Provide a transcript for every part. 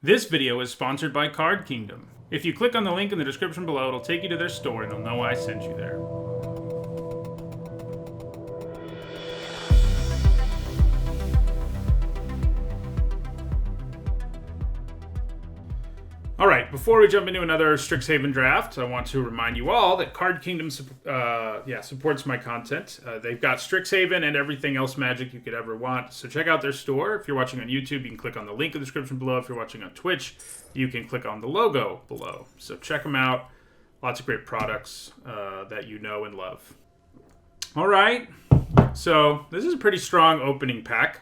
This video is sponsored by Card Kingdom. If you click on the link in the description below, it'll take you to their store and they'll know I sent you there. Alright, before we jump into another Strixhaven draft, I want to remind you all that Card Kingdom supports my content. They've got Strixhaven and everything else Magic you could ever want, so check out their store. If you're watching on YouTube, you can click on the link in the description below. If you're watching on Twitch, you can click on the logo below. So check them out. Lots of great products that you know and love. Alright, so this is a pretty strong opening pack.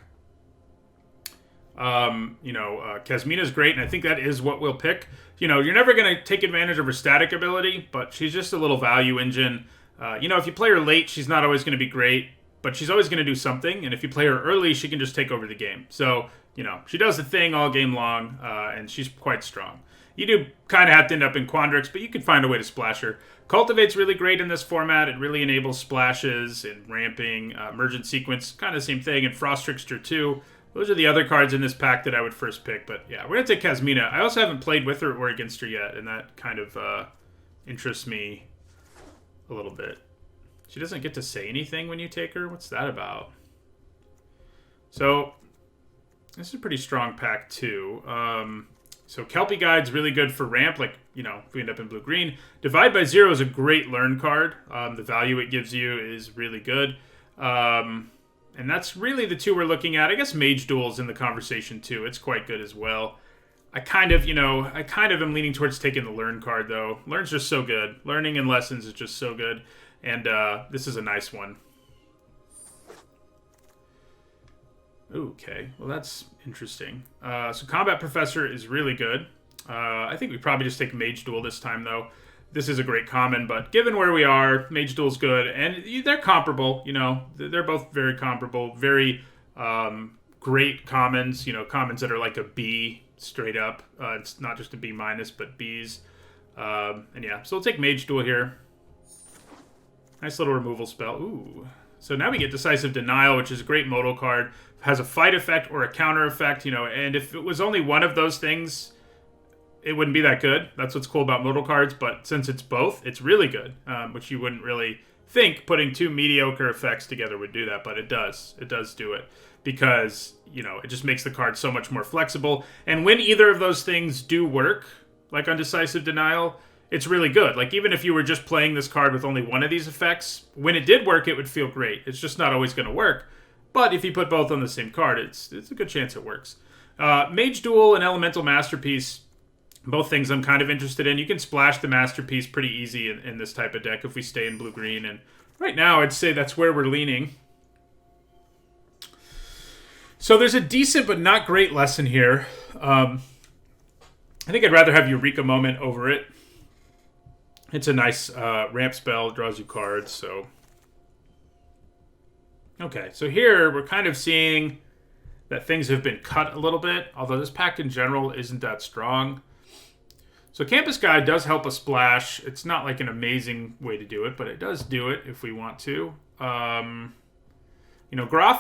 Kasmina's great, and I think that is what we'll pick. You know, you're never going to take advantage of her static ability, but she's just a little value engine. If you play her late, she's not always going to be great, but she's always going to do something, and if you play her early, she can just take over the game. So, she does the thing all game long, and she's quite strong. You do kind of have to end up in Quandrix, but you can find a way to splash her. Cultivate's really great in this format. It really enables splashes and ramping. Emergent Sequence, kind of the same thing, and Frost Trickster too. Those are the other cards in this pack that I would first pick. But yeah, we're going to take Kasmina. I also haven't played with her or against her yet, and that kind of interests me a little bit. She doesn't get to say anything when you take her? What's that about? So, this is a pretty strong pack too. So Kelpie Guide's really good for ramp, like, if we end up in blue-green. Divide by Zero is a great learn card. The value it gives you is really good. And that's really the two we're looking at. I guess Mage Duel's in the conversation too. It's quite good as well. I kind of am leaning towards taking the Learn card though. Learn's just so good. Learning and Lessons is just so good. And this is a nice one. Okay, well that's interesting. So Combat Professor is really good. I think we probably just take Mage Duel this time though. This is a great common, but given where we are, Mage Duel's good, and they're comparable, They're both very comparable, very great commons, commons that are like a B straight up. It's not just a B minus, but Bs. And yeah, so we'll take Mage Duel here. Nice little removal spell. Ooh. So now we get Decisive Denial, which is a great modal card. Has a fight effect or a counter effect, and if it was only one of those things, it wouldn't be that good. That's what's cool about modal cards, but since it's both, it's really good, which you wouldn't really think putting two mediocre effects together would do that, but it does. It does do it because, it just makes the card so much more flexible. And when either of those things do work, like on Decisive Denial, it's really good. Like, even if you were just playing this card with only one of these effects, when it did work, it would feel great. It's just not always going to work. But if you put both on the same card, it's a good chance it works. Mage Duel and Elemental Masterpiece, both things I'm kind of interested in. You can splash the Masterpiece pretty easy in this type of deck if we stay in blue-green. And right now, I'd say that's where we're leaning. So there's a decent but not great lesson here. I think I'd rather have Eureka Moment over it. It's a nice ramp spell, draws you cards, so... Okay, so here we're kind of seeing that things have been cut a little bit, although this pack in general isn't that strong. So Campus Guide does help us splash. It's not like an amazing way to do it, but it does do it if we want to. Groth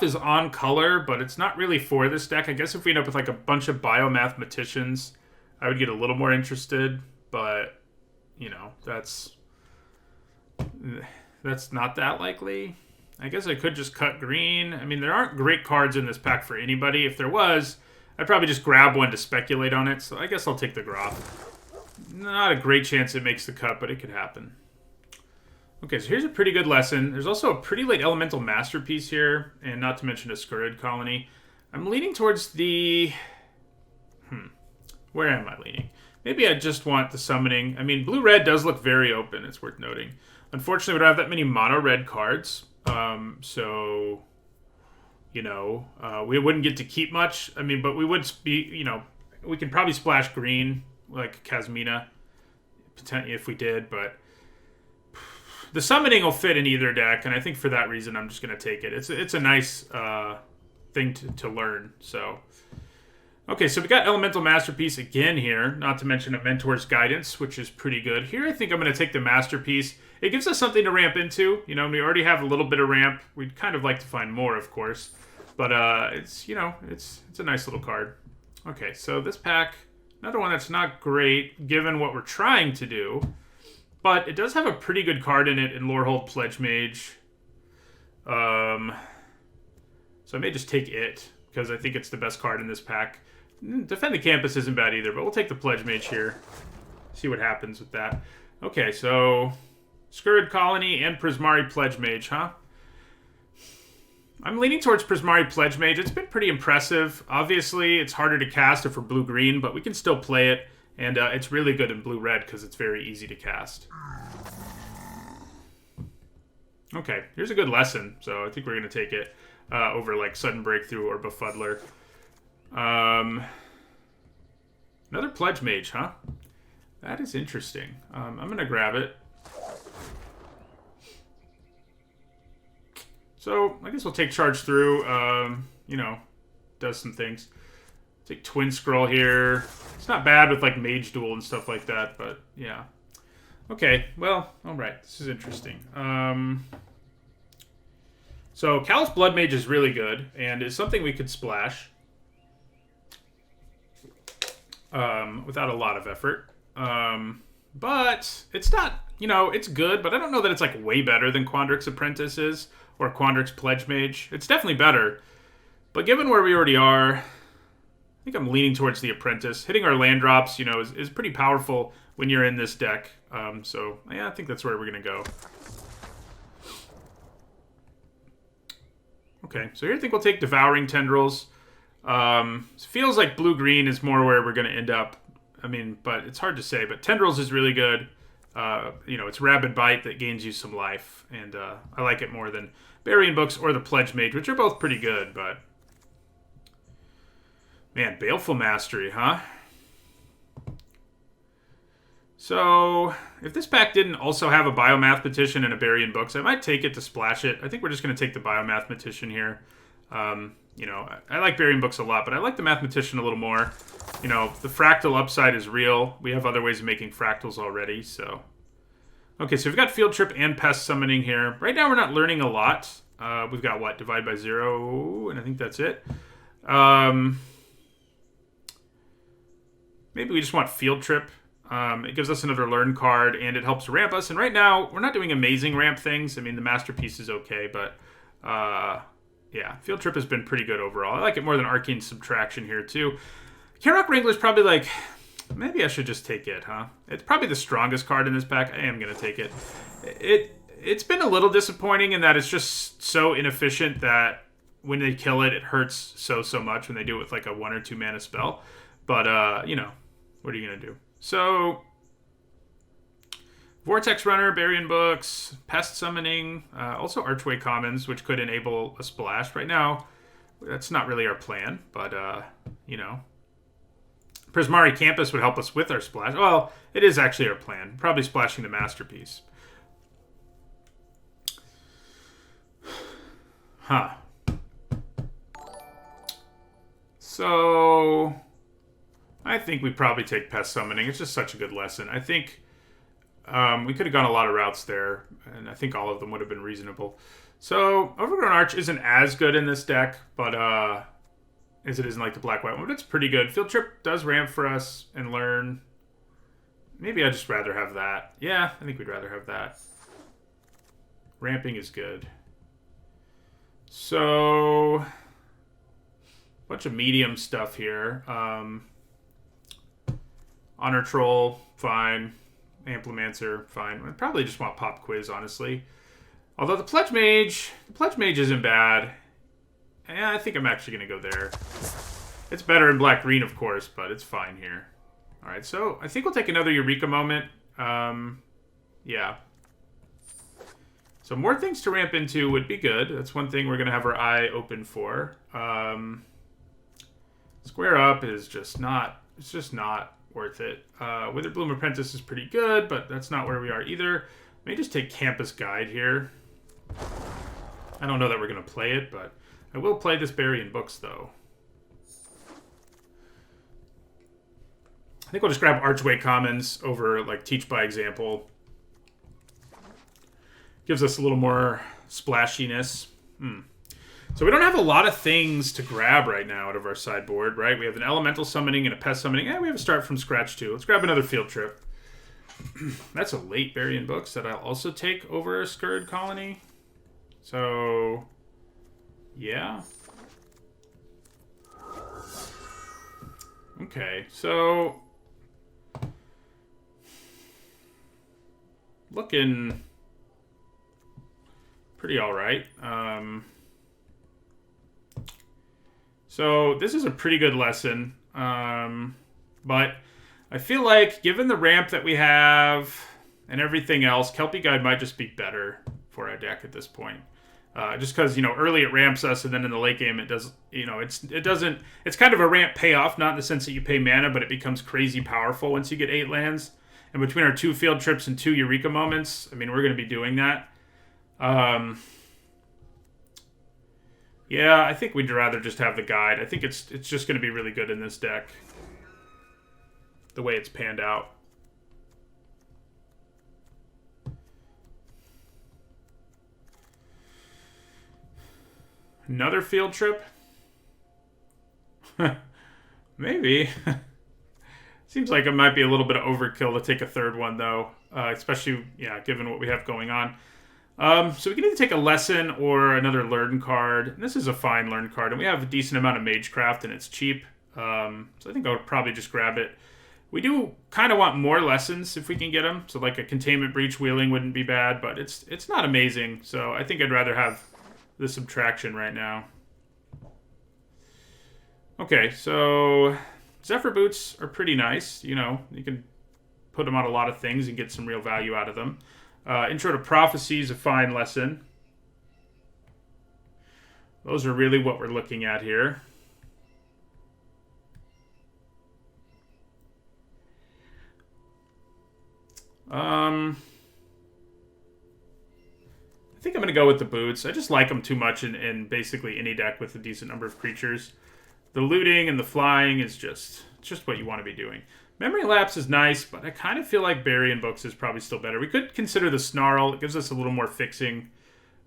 is on color, but it's not really for this deck. I guess if we end up with like a bunch of biomathematicians, I would get a little more interested, but, that's not that likely. I guess I could just cut green. I mean, there aren't great cards in this pack for anybody. If there was, I'd probably just grab one to speculate on it, so I guess I'll take the Groth. Not a great chance it makes the cut, but it could happen. Okay, so here's a pretty good lesson. There's also a pretty late Elemental Masterpiece here, and not to mention a Scurrid Colony. I'm leaning towards the... Where am I leaning? Maybe I just want the summoning. I mean, blue-red does look very open, it's worth noting. Unfortunately, we don't have that many mono-red cards, we wouldn't get to keep much. I mean, but we would be, we can probably splash green, like Kasmina, if we did, but the summoning will fit in either deck, and I think for that reason I'm just going to take it. It's a nice thing to learn, so... Okay, so we got Elemental Masterpiece again here, not to mention a Mentor's Guidance, which is pretty good. Here I think I'm going to take the Masterpiece. It gives us something to ramp into. We already have a little bit of ramp. We'd kind of like to find more, of course. But it's a nice little card. Okay, so this pack, Another one that's not great, given what we're trying to do. But it does have a pretty good card in it in Lorehold Pledge Mage. So I may just take it, because I think it's the best card in this pack. Defend the Campus isn't bad either, but we'll take the Pledge Mage here. See what happens with that. Okay, so Scourge Colony and Prismari Pledge Mage, huh? I'm leaning towards Prismari Pledge Mage. It's been pretty impressive. Obviously, it's harder to cast if we're blue-green, but we can still play it. And it's really good in blue-red because it's very easy to cast. Okay, here's a good lesson. So I think we're going to take it over like Sudden Breakthrough or Befuddler. Another Pledge Mage, huh? That is interesting. I'm going to grab it. So I guess we'll take Charge Through. You know, does some things. Take Twin Scroll here. It's not bad with like Mage Duel and stuff like that, but yeah. Okay, well, alright. This is interesting. So Callous Blood Mage is really good, and is something we could splash. Without a lot of effort. But it's not, you know, it's good, but I don't know that it's like way better than Quandrix Apprentice is, or Quandrix Pledge Mage. It's definitely better. But given where we already are, I think I'm leaning towards the Apprentice. Hitting our land drops, you know, is pretty powerful when you're in this deck. So, yeah, I think that's where we're going to go. Okay, so here I think we'll take Devouring Tendrils. Feels like blue-green is more where we're going to end up. I mean, but it's hard to say. But Tendrils is really good. You know, it's Rabid Bite that gains you some life. And I like it more than Burying Books or the Pledge Mage, which are both pretty good, but... Man, Baleful Mastery, huh? So, if this pack didn't also have a Biomathematician and a Burying Books, I might take it to splash it. I think we're just going to take the Biomathematician here. You know, I like Burying Books a lot, but I like the Mathematician a little more. You know, the fractal upside is real. We have other ways of making fractals already, so... Okay, so we've got Field Trip and Pest Summoning here. Right now we're not learning a lot. We've got, what, Divide by 0, and I think that's it. Maybe we just want Field Trip. It gives us another Learn card, and it helps ramp us. And right now, we're not doing amazing ramp things. I mean, the Masterpiece is okay, but... yeah, Field Trip has been pretty good overall. I like it more than Arcane Subtraction here, too. Karok Wrangler's probably like... Maybe I should just take it, huh? It's probably the strongest card in this pack. I am going to take it. It's been a little disappointing in that it's just so inefficient that when they kill it, it hurts so much when they do it with like a 1 or 2 mana spell. But, you know, what are you going to do? So, Vortex Runner, Burying Books, Pest Summoning, also Archway Commons, which could enable a splash. Right now, that's not really our plan, but, you know. Prismari Campus would help us with our splash. Well, it is actually our plan. Probably splashing the Masterpiece. Huh. So, I think we probably take Pest Summoning. It's just such a good lesson. I think we could have gone a lot of routes there, and I think all of them would have been reasonable. So, Overgrown Arch isn't as good in this deck, but as it is in like the black-white one, but it's pretty good. Field Trip does ramp for us and learn. Maybe I'd just rather have that. Yeah, I think we'd rather have that. Ramping is good. So, bunch of medium stuff here. Honor Troll, fine. Amplimancer, fine. I probably just want Pop Quiz, honestly. Although the Pledge Mage isn't bad. Yeah, I think I'm actually going to go there. It's better in black-green, of course, but it's fine here. All right, so I think we'll take another Eureka moment. Yeah. So more things to ramp into would be good. That's one thing we're going to have our eye open for. Square Up is just not... It's just not worth it. Witherbloom Apprentice is pretty good, but that's not where we are either. May just take Campus Guide here. I don't know that we're going to play it, but... I will play this Burying Books, though. I think we'll just grab Archway Commons over, like, Teach by Example. Gives us a little more splashiness. So we don't have a lot of things to grab right now out of our sideboard, right? We have an elemental summoning and a pest summoning. We have a start from scratch too. Let's grab another field trip. That's a late Burying Books that I'll also take over a Scurrid Colony. So, yeah. Okay, so looking pretty all right. So this is a pretty good lesson, but I feel like given the ramp that we have and everything else, Kelpie Guide might just be better for our deck at this point. Just because, early it ramps us, and then in the late game it does, it's kind of a ramp payoff, not in the sense that you pay mana, but it becomes crazy powerful once you get 8 lands. And between our 2 field trips and 2 Eureka moments, I mean, we're going to be doing that. Yeah, I think we'd rather just have the guide. I think it's just going to be really good in this deck, the way it's panned out. Another field trip? Maybe. Seems like it might be a little bit of overkill to take a third one, though. Especially, given what we have going on. So we can either take a lesson or another learn card. And this is a fine learn card. And we have a decent amount of Magecraft, and it's cheap. So I think I would probably just grab it. We do kind of want more lessons if we can get them. So like a Containment Breach wheeling wouldn't be bad, but it's not amazing. So I think I'd rather have the subtraction right now. Okay, so Zephyr Boots are pretty nice. You can put them on a lot of things and get some real value out of them. Intro to Prophecy is a fine lesson. Those are really what we're looking at here. I think I'm going to go with the boots. I just like them too much in basically any deck with a decent number of creatures. The looting and the flying is just what you want to be doing. Memory Lapse is nice, but I kind of feel like Burying Books is probably still better. We could consider the Snarl. It gives us a little more fixing.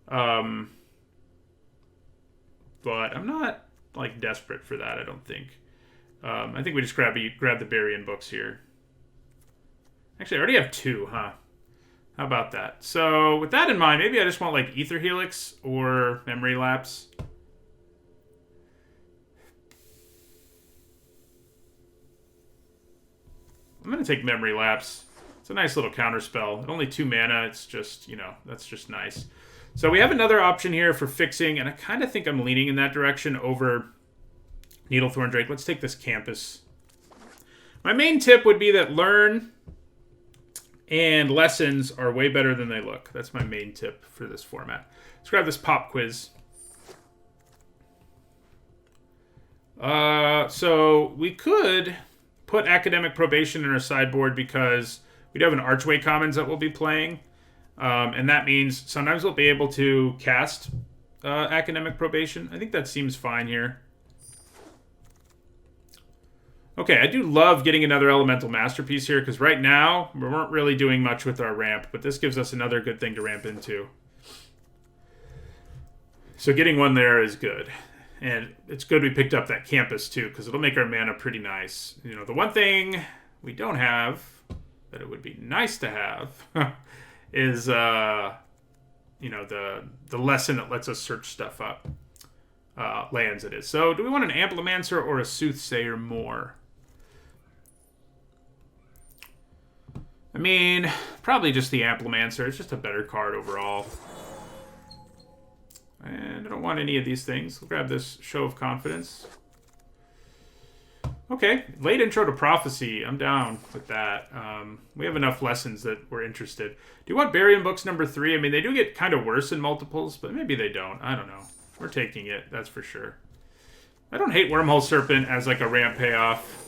But I'm not desperate for that, I don't think. I think we just grab the Burying Books here. Actually, I already have 2, huh? How about that? So with that in mind, maybe I just want Ether Helix or Memory Lapse. I'm going to take Memory Lapse. It's a nice little counter spell. Only 2 mana. It's just, that's just nice. So we have another option here for fixing, and I kind of think I'm leaning in that direction over Needlethorn Drake. Let's take this Campus. My main tip would be that Learn and Lessons are way better than they look. That's my main tip for this format. Let's grab this Pop Quiz. So we could put Academic Probation in our sideboard because we do have an Archway Commons that we'll be playing. And that means sometimes we'll be able to cast Academic Probation. I think that seems fine here. Okay, I do love getting another Elemental Masterpiece here, because right now, we weren't really doing much with our ramp, but this gives us another good thing to ramp into. So getting one there is good. And it's good we picked up that Campus, too, because it'll make our mana pretty nice. The one thing we don't have, that it would be nice to have, is, the lesson that lets us search stuff up. Lands it is. So do we want an Amplimancer or a Soothsayer more? I mean, probably just the Amplimancer. It's just a better card overall. And I don't want any of these things. We'll grab this Show of Confidence. Okay, late intro to Prophecy. I'm down with that. We have enough lessons that we're interested. Do you want Burying Books number 3? I mean, they do get kind of worse in multiples, but maybe they don't. I don't know. We're taking it, that's for sure. I don't hate Wormhole Serpent as a ramp payoff.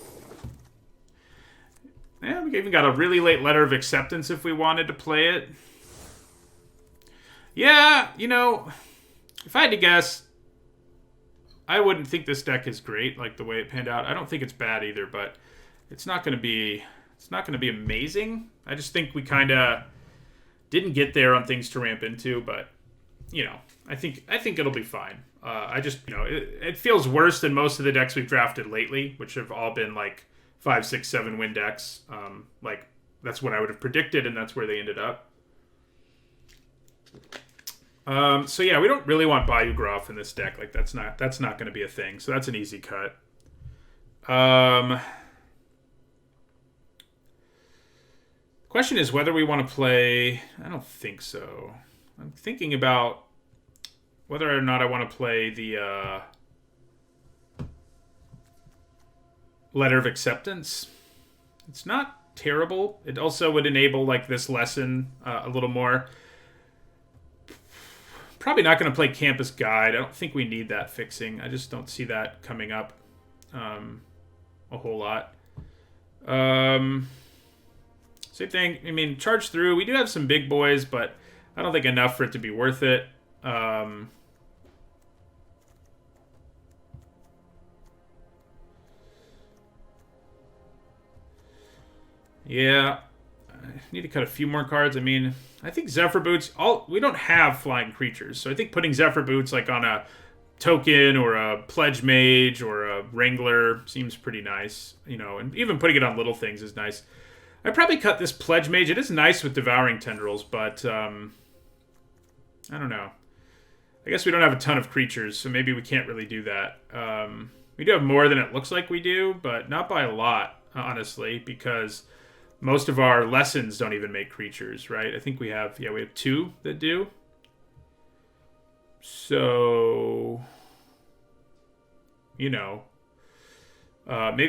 Yeah, we even got a really late Letter of Acceptance if we wanted to play it. Yeah, if I had to guess, I wouldn't think this deck is great, the way it panned out. I don't think it's bad either, but it's not going to be amazing. I just think we kind of didn't get there on things to ramp into, but I think it'll be fine. I just, it feels worse than most of the decks we've drafted lately, which have all been like 5, 6, 7 win decks. Like, that's what I would have predicted, and that's where they ended up. So yeah, we don't really want Bayou Groff in this deck. Like, that's not going to be a thing. So that's an easy cut. Question is whether we want to play... I don't think so. I'm thinking about whether or not I want to play the Letter of Acceptance. It's not terrible. It also would enable like this lesson a little more. Probably not going to play Campus Guide. I don't think we need that fixing. I just don't see that coming up a whole lot. Same thing. I mean, Charge Through. We do have some big boys, but I don't think enough for it to be worth it. Yeah. I need to cut a few more cards. I mean, I think Zephyr Boots... we don't have flying creatures, so I think putting Zephyr Boots like on a token or a Pledge Mage or a Wrangler seems pretty nice. And even putting it on little things is nice. I'd probably cut this Pledge Mage. It is nice with Devouring Tendrils, but I don't know. I guess we don't have a ton of creatures, so maybe we can't really do that. We do have more than it looks like we do, but not by a lot, honestly, because most of our lessons don't even make creatures, right? I think we have 2 that do. So, maybe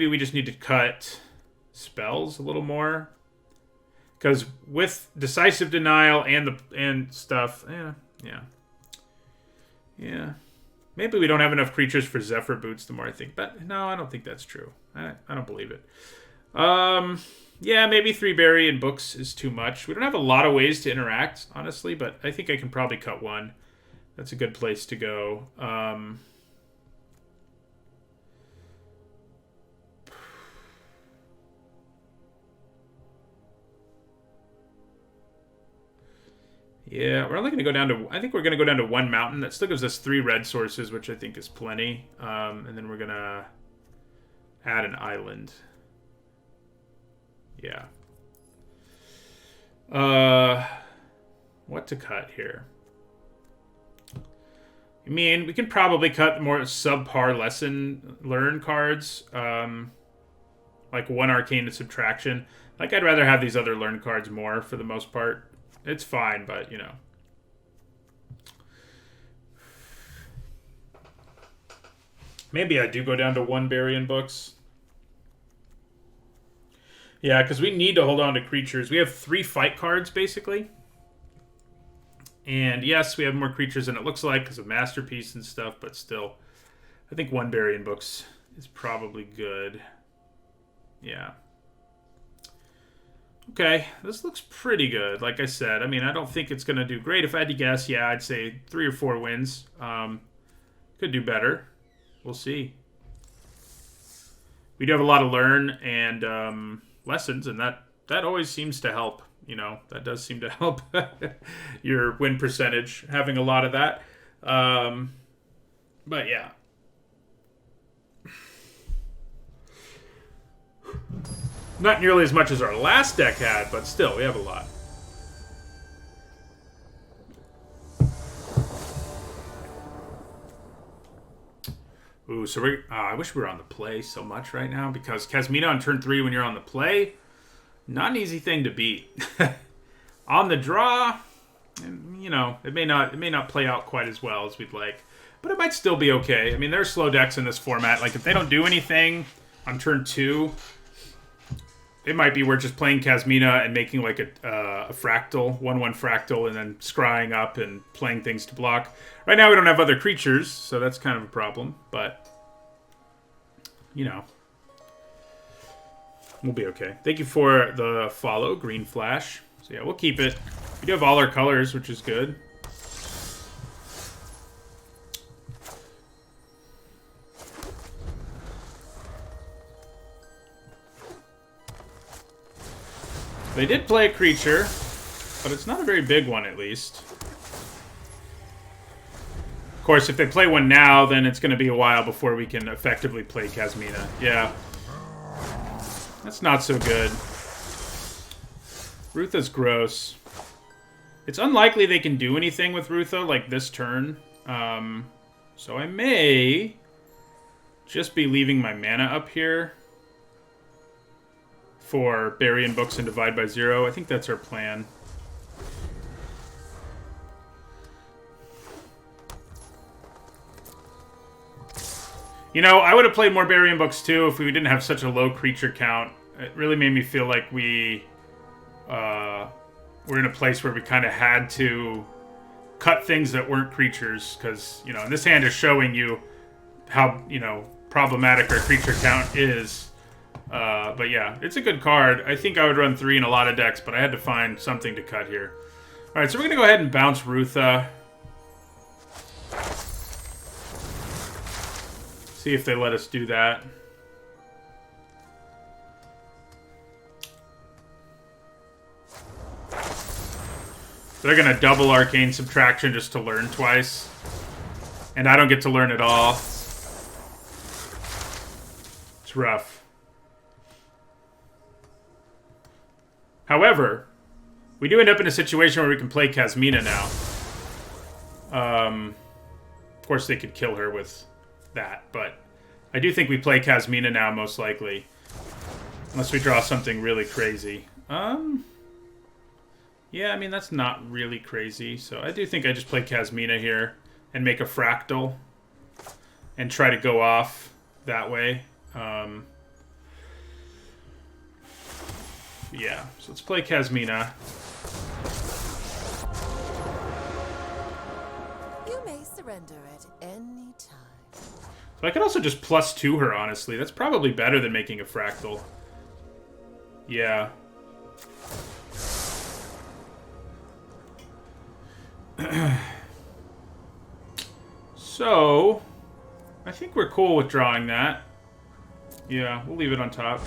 we just need to cut spells a little more, because with Decisive Denial and stuff, maybe we don't have enough creatures for Zephyr Boots the more I think, but no, I don't think that's true. I don't believe it. Maybe 3 berry and books is too much. We don't have a lot of ways to interact, honestly, but I think I can probably cut 1. That's a good place to go. Yeah, we're only going to go down to... I think we're going to go down to 1 mountain. That still gives us 3 red sources, which I think is plenty. And then we're going to add an island. Yeah. What to cut here? I mean, we can probably cut more subpar lesson learn cards. Like 1 Arcane to Subtraction. Like, I'd rather have these other learn cards more for the most part. It's fine, but, Maybe I do go down to 1 berry and books. Yeah, because we need to hold on to creatures. We have 3 fight cards, basically. And yes, we have more creatures than it looks like because of Masterpiece and stuff, but still, I think 1 berry and books is probably good. Yeah. Okay, this looks pretty good. Like I said, I mean, I don't think it's going to do great. If I had to guess, yeah, I'd say 3 or 4 wins. Could do better. We'll see. We do have a lot of learn and lessons, and that always seems to help. That does seem to help your win percentage, having a lot of that. But yeah. Not nearly as much as our last deck had, but still, we have a lot. Ooh, so I wish we were on the play so much right now, because Kasmina on turn 3 when you're on the play, not an easy thing to beat. On the draw, it may not play out quite as well as we'd like, but it might still be okay. I mean, there are slow decks in this format. Like, if they don't do anything on turn 2, it might be worth just playing Kasmina and making like a fractal, 1/1 fractal, and then scrying up and playing things to block. Right now we don't have other creatures, so that's kind of a problem, but we'll be okay. Thank you for the follow, Green Flash. So yeah, we'll keep it. We do have all our colors, which is good. They did play a creature, but it's not a very big one, at least. course, if they play one now, then it's going to be a while before we can effectively play Kasmina. Yeah. That's not so good. Rutha's gross. It's unlikely they can do anything with Rutha, like this turn. So I may just be leaving my mana up here for Bury in Books and Divide by Zero. I think that's our plan. You know, I would have played more Bury in Books too if we didn't have such a low creature count. It really made me feel like we were in a place where we kind of had to cut things that weren't creatures, because, you know, this hand is showing you how, you know, problematic our creature count is. But yeah, it's a good card. I think I would run 3 in a lot of decks, but I had to find something to cut here. Alright, so we're going to go ahead and bounce Rutha. See if they let us do that. They're going to double Arcane Subtraction just to learn twice. And I don't get to learn at all. It's rough. However, we do end up in a situation where we can play Kasmina now. Of course, they could kill her with that, but I do think we play Kasmina now, most likely. Unless we draw something really crazy. Yeah, I mean, that's not really crazy. So I do think I just play Kasmina here and make a fractal and try to go off that way. Yeah, so let's play Kasmina. You may surrender at any time. So I could also just +2 her, honestly. That's probably better than making a fractal. Yeah. So, I think we're cool with drawing that. Yeah, we'll leave it on top.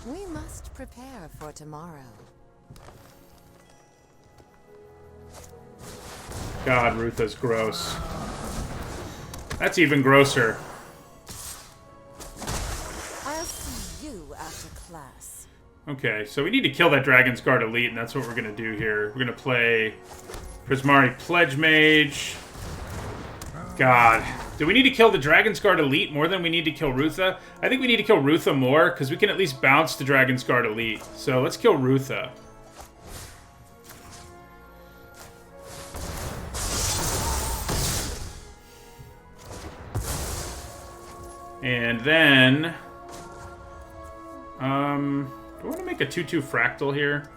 We must prepare for tomorrow. God, Rutha's gross. That's even grosser. I'll see you after class. Okay, so we need to kill that Dragon's Guard Elite, and that's what we're going to do here. We're going to play Prismari Pledge Mage. God. Do we need to kill the Dragon's Guard Elite more than we need to kill Rutha? I think we need to kill Rutha more, because we can at least bounce the Dragon's Guard Elite. So let's kill Rutha. And then... do I want to make a 2/2 fractal here?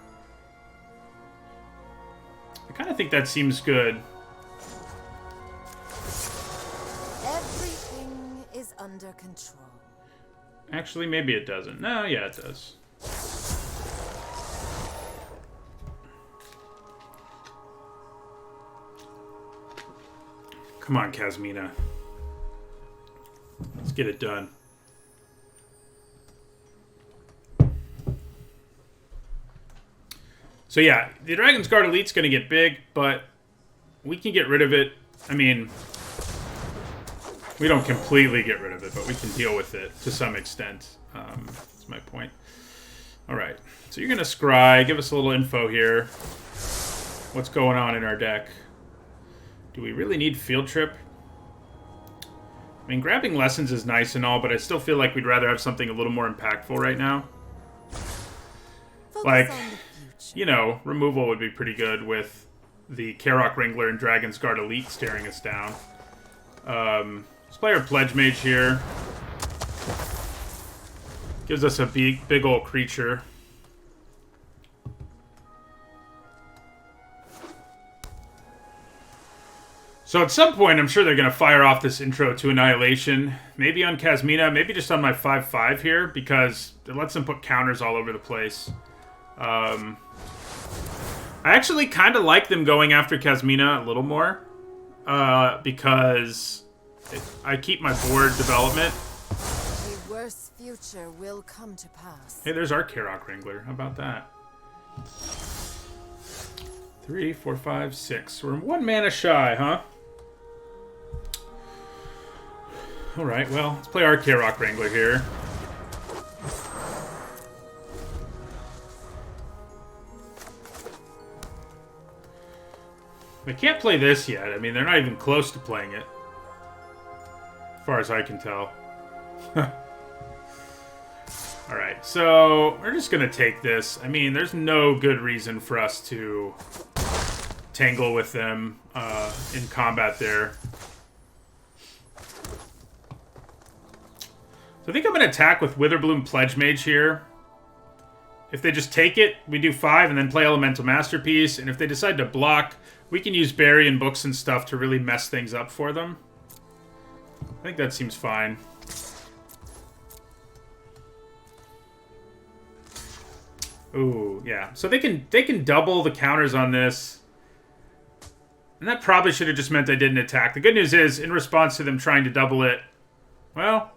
I kind of think that seems good. Everything is under control. Actually, maybe it doesn't. No, yeah, it does. Come on, Kasmina. Let's get it done. So yeah, the Dragon's Guard Elite's going to get big, but we can get rid of it. I mean, we don't completely get rid of it, but we can deal with it to some extent. That's my point. All right, so you're going to scry. Give us a little info here. What's going on in our deck? Do we really need Field Trip? I mean, grabbing lessons is nice and all, but I still feel like we'd rather have something a little more impactful right now. Like, you know, removal would be pretty good with the Karok Wrangler and Dragon's Guard Elite staring us down. Let's play our Pledge Mage here. Gives us a big old creature. So at some point, I'm sure they're going to fire off this Intro to Annihilation. Maybe on Kasmina, maybe just on my 5/5 here, because it lets them put counters all over the place. I actually kind of like them going after Kasmina a little more, because I keep my board development. A worse future will come to pass. Hey, there's our Karok Wrangler. How about that? 3, 4, 5, 6. We're 1 mana shy, huh? Alright, well, let's play our K-Rock Wrangler here. They can't play this yet. I mean, they're not even close to playing it. As far as I can tell. Alright, so we're just going to take this. I mean, there's no good reason for us to tangle with them in combat there. So I think I'm going to attack with Witherbloom Pledge Mage here. If they just take it, we do 5 and then play Elemental Masterpiece. And if they decide to block, we can use Berry and books and stuff to really mess things up for them. I think that seems fine. Ooh, yeah. So they can double the counters on this. And that probably should have just meant I didn't attack. The good news is, in response to them trying to double it, well,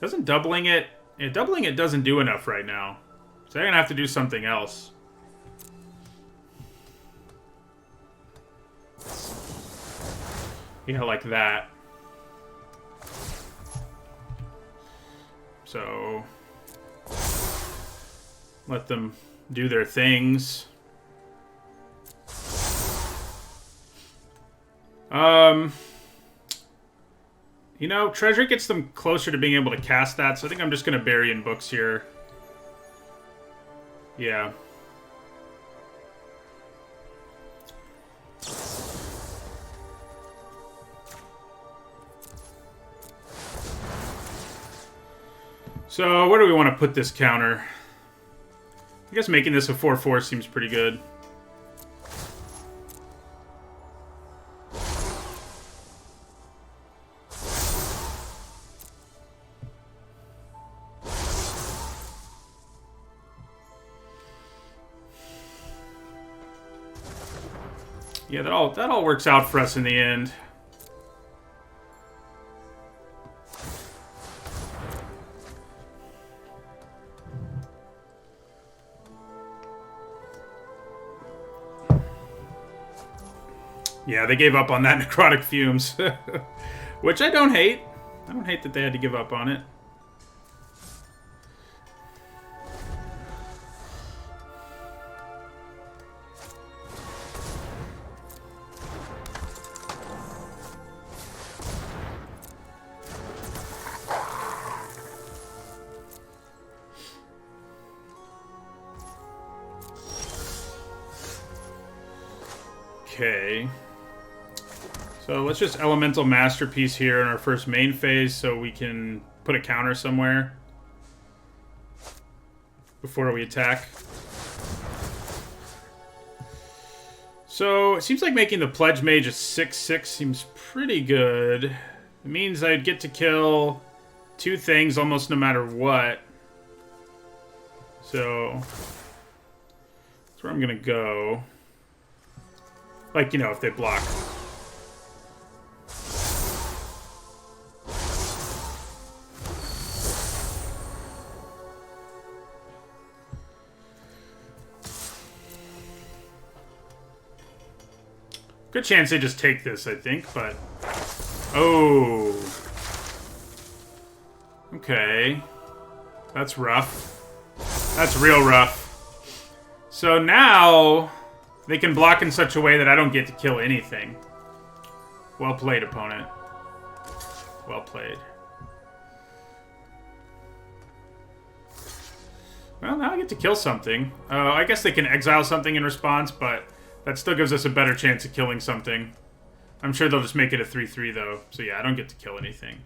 doesn't doubling it... Yeah, doubling it doesn't do enough right now. So they're going to have to do something else. Yeah, like that. So... let them do their things. You know, Treasury gets them closer to being able to cast that, so I think I'm just going to bury in books here. Yeah. So, where do we want to put this counter? I guess making this a 4/4 seems pretty good. Yeah, that all works out for us in the end. Yeah, they gave up on that Necrotic Fumes. Which I don't hate. I don't hate that they had to give up on it. Okay. So let's just Elemental Masterpiece here in our first main phase so we can put a counter somewhere before we attack. So it seems like making the Pledge Mage a 6/6 seems pretty good. It means I'd get to kill 2 things almost no matter what. So that's where I'm going to go. Like, you know, if they block. Good chance they just take this, I think, but... Oh. Okay. That's rough. That's real rough. So now... they can block in such a way that I don't get to kill anything. Well played, opponent. Well played. Well, now I get to kill something. I guess they can exile something in response, but that still gives us a better chance of killing something. I'm sure they'll just make it a 3/3, though. So yeah, I don't get to kill anything.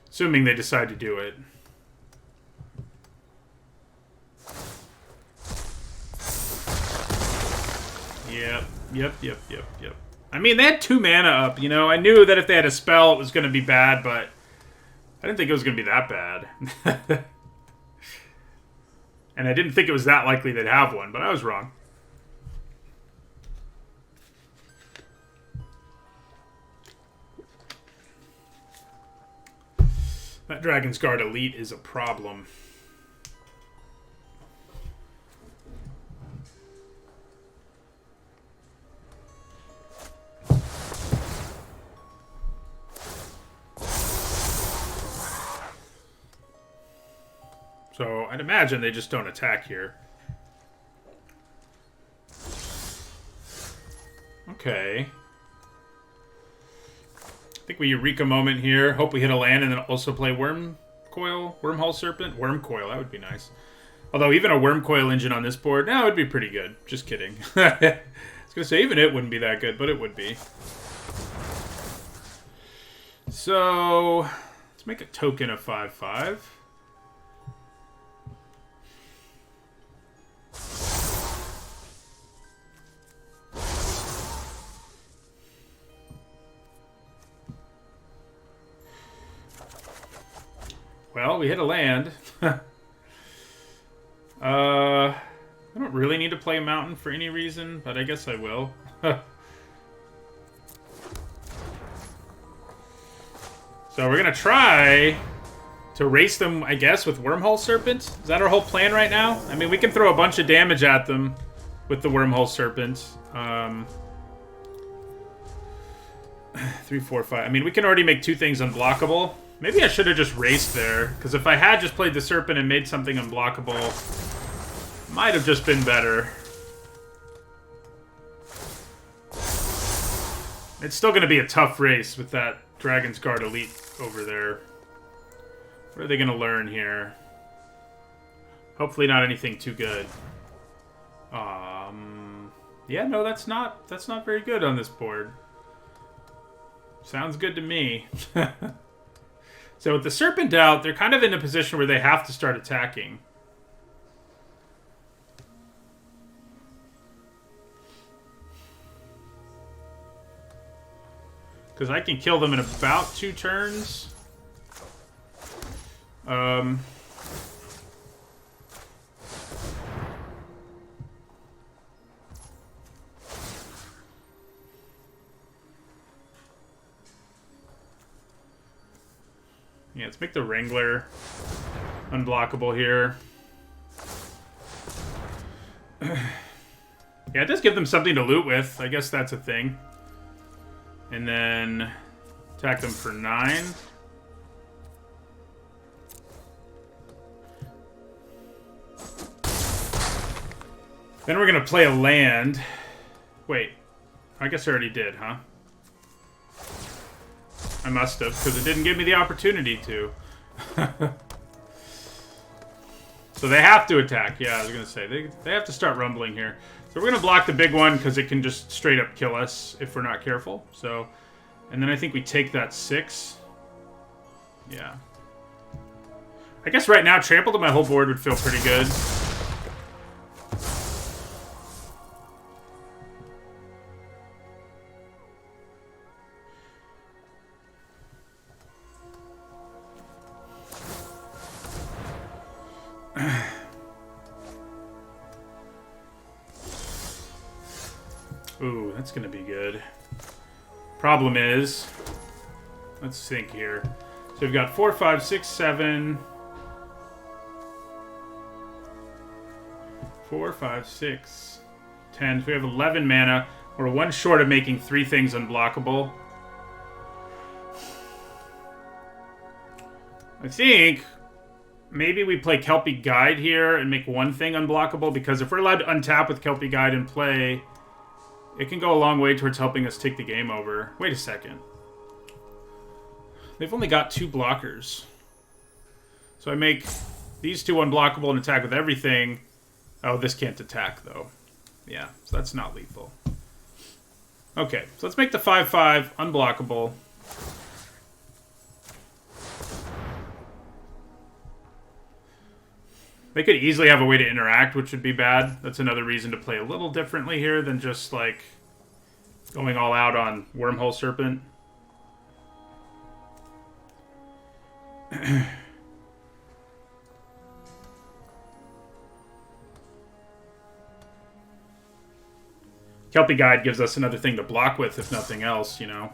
Assuming they decide to do it. Yep. I mean, they had 2 mana up, you know? I knew that if they had a spell, it was going to be bad, but I didn't think it was going to be that bad. And I didn't think it was that likely they'd have one, but I was wrong. That Dragon's Guard Elite is a problem. So I'd imagine they just don't attack here. Okay. I think we Eureka Moment here. Hope we hit a land and then also play Wormhole Serpent? Wormcoil, that would be nice. Although even a Wormcoil engine on this board, no, it would be pretty good. Just kidding. I was going to say, even it wouldn't be that good, but it would be. So, let's make a token of 5/5. Well, we hit a land. I don't really need to play a mountain for any reason, but I guess I will. So we're going to try to race them, I guess, with Wormhole Serpent. Is that our whole plan right now? I mean, we can throw a bunch of damage at them with the Wormhole Serpent. 3, 4, 5. I mean, we can already make 2 things unblockable. Maybe I should have just raced there, because if I had just played the Serpent and made something unblockable, might have just been better. It's still going to be a tough race with that Dragon's Guard Elite over there. What are they going to learn here? Hopefully not anything too good. Yeah, no, that's not very good on this board. Sounds good to me. So with the Serpent out, they're kind of in a position where they have to start attacking. Because I can kill them in about 2 turns. Yeah, let's make the Wrangler unblockable here. Yeah, it does give them something to loot with. I guess that's a thing. And then attack them for 9. Then we're going to play a land. Wait. I guess I already did, huh? I must have, because it didn't give me the opportunity to. So they have to attack. Yeah, I was going to say. They have to start rumbling here. So we're going to block the big one, because it can just straight up kill us if we're not careful. So, and then I think we take that 6. Yeah. I guess right now, trample to my whole board would feel pretty good. Ooh, that's gonna be good. Problem is, let's think here. So we've got 4, 5, 6, 7. 4, 5, 6, 10. So we have 11 mana. We're 1 short of making 3 things unblockable. I think maybe we play Kelpie Guide here and make 1 thing unblockable, because if we're allowed to untap with Kelpie Guide and play, it can go a long way towards helping us take the game over. Wait a second. They've only got 2 blockers. So I make these 2 unblockable and attack with everything. Oh, this can't attack, though. Yeah, so that's not lethal. Okay, so let's make the 5/5 unblockable. They could easily have a way to interact, which would be bad. That's another reason to play a little differently here than just, like, going all out on Wormhole Serpent. Kelpie Guide gives us another thing to block with, if nothing else, you know.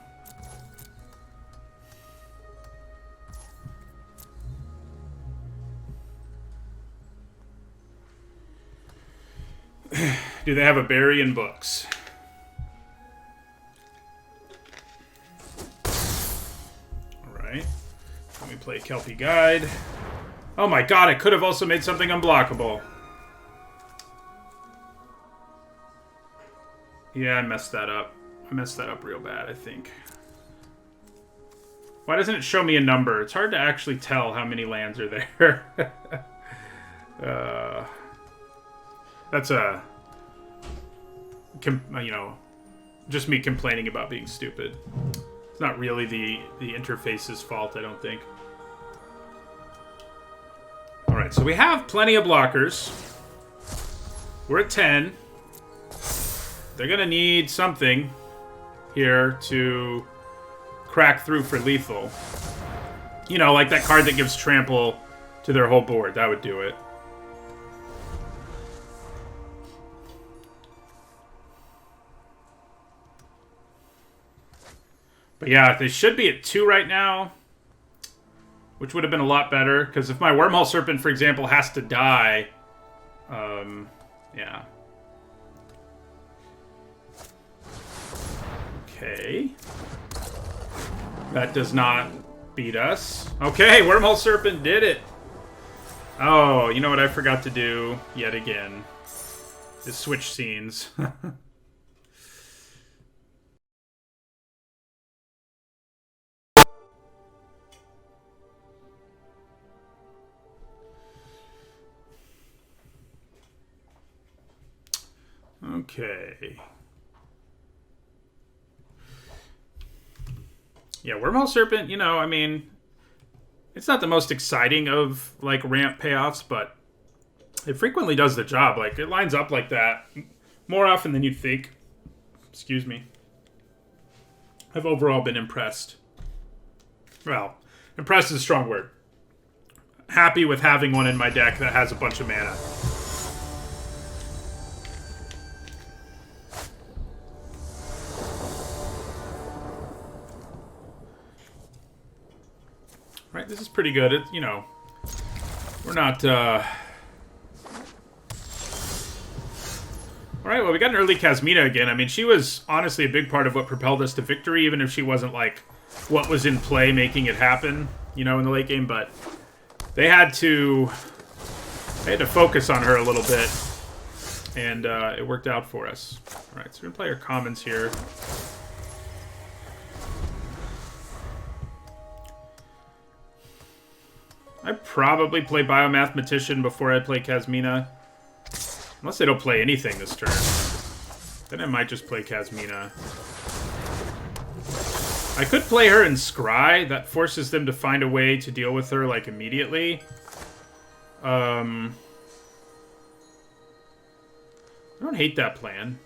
Do they have a berry in books? Alright. Let me play Kelpie Guide. Oh my god, I could have also made something unblockable. Yeah, I messed that up. I messed that up real bad, I think. Why doesn't it show me a number? It's hard to actually tell how many lands are there. That's a... you know, just me complaining about being stupid. It's not really the interface's fault, I don't think. Alright, so we have plenty of blockers. We're at 10. They're gonna need something here to crack through for lethal. You know, like that card that gives trample to their whole board. That would do it. But yeah, they should be at 2 right now, which would have been a lot better, because if my Wormhole Serpent, for example, has to die, yeah. Okay. That does not beat us. Okay, Wormhole Serpent did it. Oh, you know what I forgot to do yet again? Is switch scenes. Okay. Yeah, Wormhole Serpent, you know, I mean, it's not the most exciting of, like, ramp payoffs, but it frequently does the job. Like, it lines up like that more often than you'd think. Excuse me. I've overall been impressed. Well, impressed is a strong word. Happy with having one in my deck that has a bunch of mana. Right, this is pretty good. It, you know, we're not, Alright, well, we got an early Kasmina again. I mean, she was honestly a big part of what propelled us to victory, even if she wasn't, like, what was in play making it happen, you know, in the late game. But they had to focus on her a little bit, and it worked out for us. Alright, so we're going to play our commons here. I'd probably play Biomathematician before I play Kasmina. Unless they don't play anything this turn. Then I might just play Kasmina. I could play her in Scry. That forces them to find a way to deal with her, like, immediately. I don't hate that plan.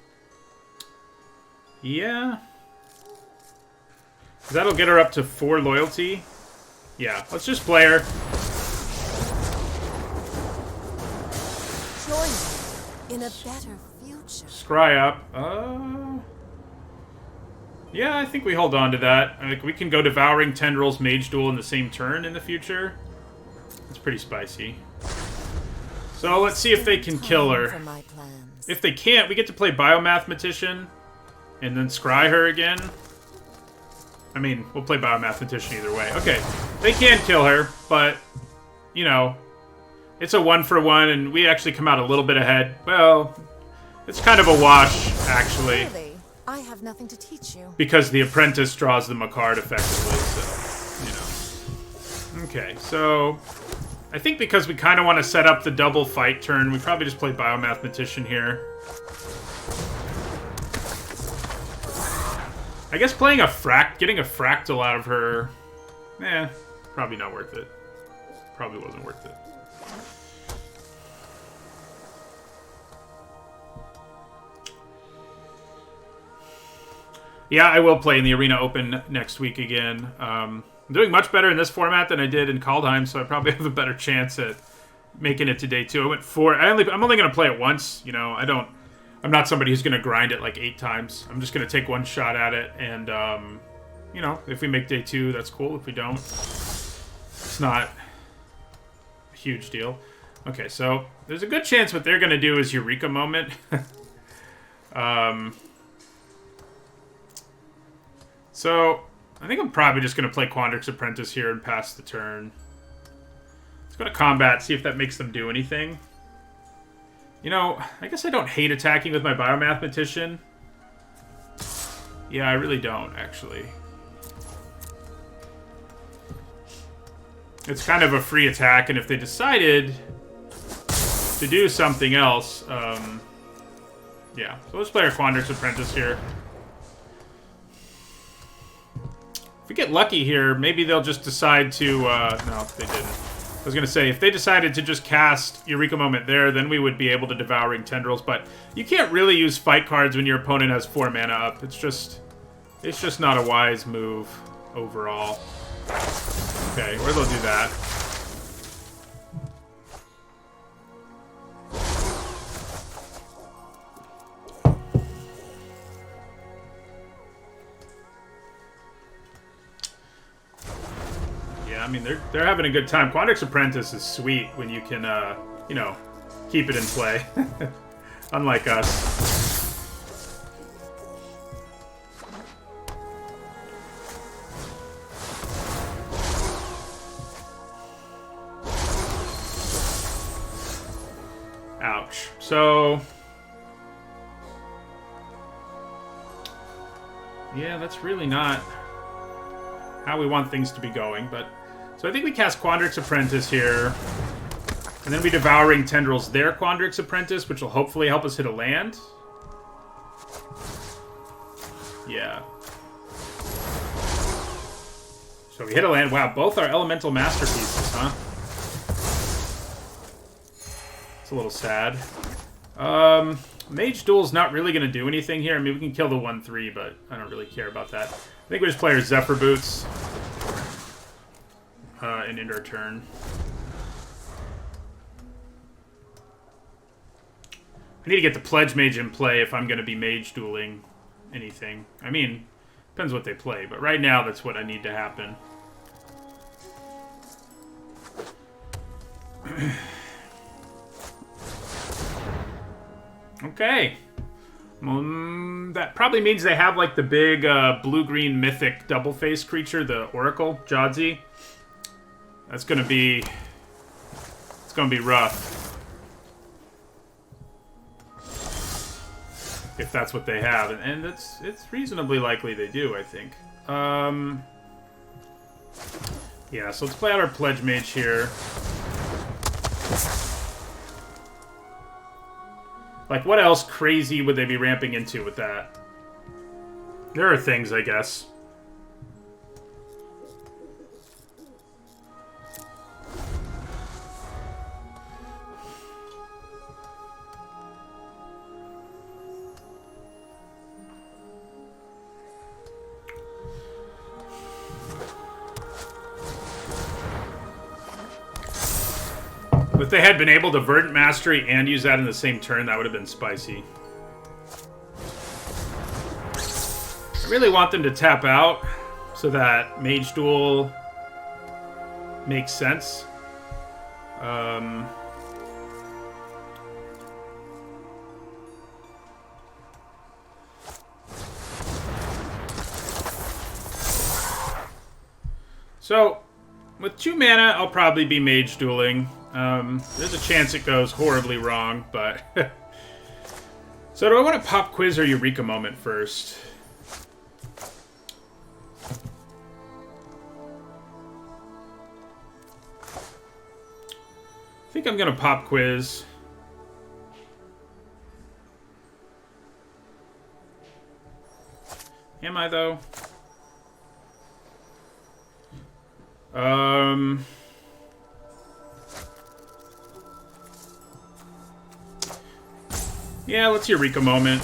Yeah. That'll get her up to 4 loyalty. Yeah, let's just play her. Join me in a better future. Scry up. Yeah, I think we hold on to that. Like, we can go Devouring Tendrils, Mage Duel in the same turn in the future. It's pretty spicy. So let's see if they can kill her. If they can't, we get to play Biomathematician and then Scry her again. I mean, we'll play Biomathematician either way. Okay, they can kill her, but, you know, it's a 1-for-1, and we actually come out a little bit ahead. Well, it's kind of a wash, actually. Really? I have nothing to teach you. Because the Apprentice draws them a card effectively, so, you know. Okay, so I think because we kind of want to set up the double fight turn, we probably just play Biomathematician here. I guess playing getting a fractal out of her, probably not worth it. Probably wasn't worth it. Yeah, I will play in the Arena Open next week again. I'm doing much better in this format than I did in Kaldheim, so I probably have a better chance at making it to day 2. I went 4. I'm only going to play it once. You know, I'm not somebody who's going to grind it like 8 times. I'm just going to take one shot at it, and, you know, if we make day 2, that's cool. If we don't, it's not a huge deal. Okay, so there's a good chance what they're going to do is Eureka Moment. So I think I'm probably just going to play Quandrix Apprentice here and pass the turn. Let's go to combat, see if that makes them do anything. You know, I guess I don't hate attacking with my Biomathematician. Yeah, I really don't, actually. It's kind of a free attack, and if they decided to do something else, yeah. So let's play our Quandrix Apprentice here. If we get lucky here, maybe they'll just decide to, no, they didn't. I was going to say, if they decided to just cast Eureka Moment there, then we would be able to Devouring Tendrils, but you can't really use fight cards when your opponent has 4 mana up. It's just not a wise move overall. Okay, or they'll do that. Yeah, I mean, they're having a good time. Quandrix Apprentice is sweet when you can, you know, keep it in play. Unlike us. Ouch. So... yeah, that's really not how we want things to be going, but... so I think we cast Quandrix Apprentice here. And then we Devouring Tendrils their Quandrix Apprentice, which will hopefully help us hit a land. Yeah. So we hit a land. Wow, both are Elemental Masterpieces, huh? It's a little sad. Mage Duel's not really going to do anything here. I mean, we can kill the 1/3, but I don't really care about that. I think we just play our Zephyr Boots and end our turn. I need to get the Pledge Mage in play if I'm going to be Mage Dueling anything. I mean, depends what they play, but right now that's what I need to happen. Okay. That probably means they have like the big blue-green mythic double-face creature, the Oracle, Jadzi. That's gonna be... it's gonna be rough. If that's what they have. And it's reasonably likely they do, I think. Yeah, so let's play out our Pledge Mage here. Like, what else crazy would they be ramping into with that? There are things, I guess. If they had been able to Verdant Mastery and use that in the same turn, that would have been spicy. I really want them to tap out so that Mage Duel makes sense. So, with 2 mana, I'll probably be Mage Dueling. There's a chance it goes horribly wrong, but... So do I want to pop Quiz or Eureka Moment first? I think I'm going to pop Quiz. Am I, though? Yeah, let's Eureka Moment.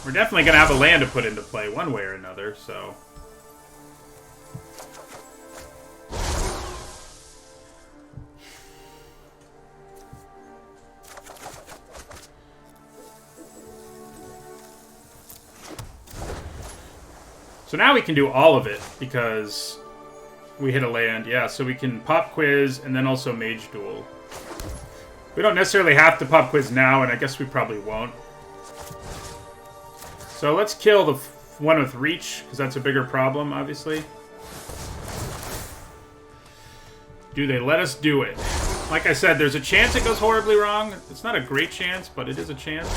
We're definitely going to have a land to put into play one way or another, so... So now we can do all of it, because we hit a land. Yeah, so we can pop Quiz and then also Mage Duel. We don't necessarily have to pop Quiz now, and I guess we probably won't. So let's kill the one with Reach, because that's a bigger problem, obviously. Do they let us do it? Like I said, there's a chance it goes horribly wrong. It's not a great chance, but it is a chance.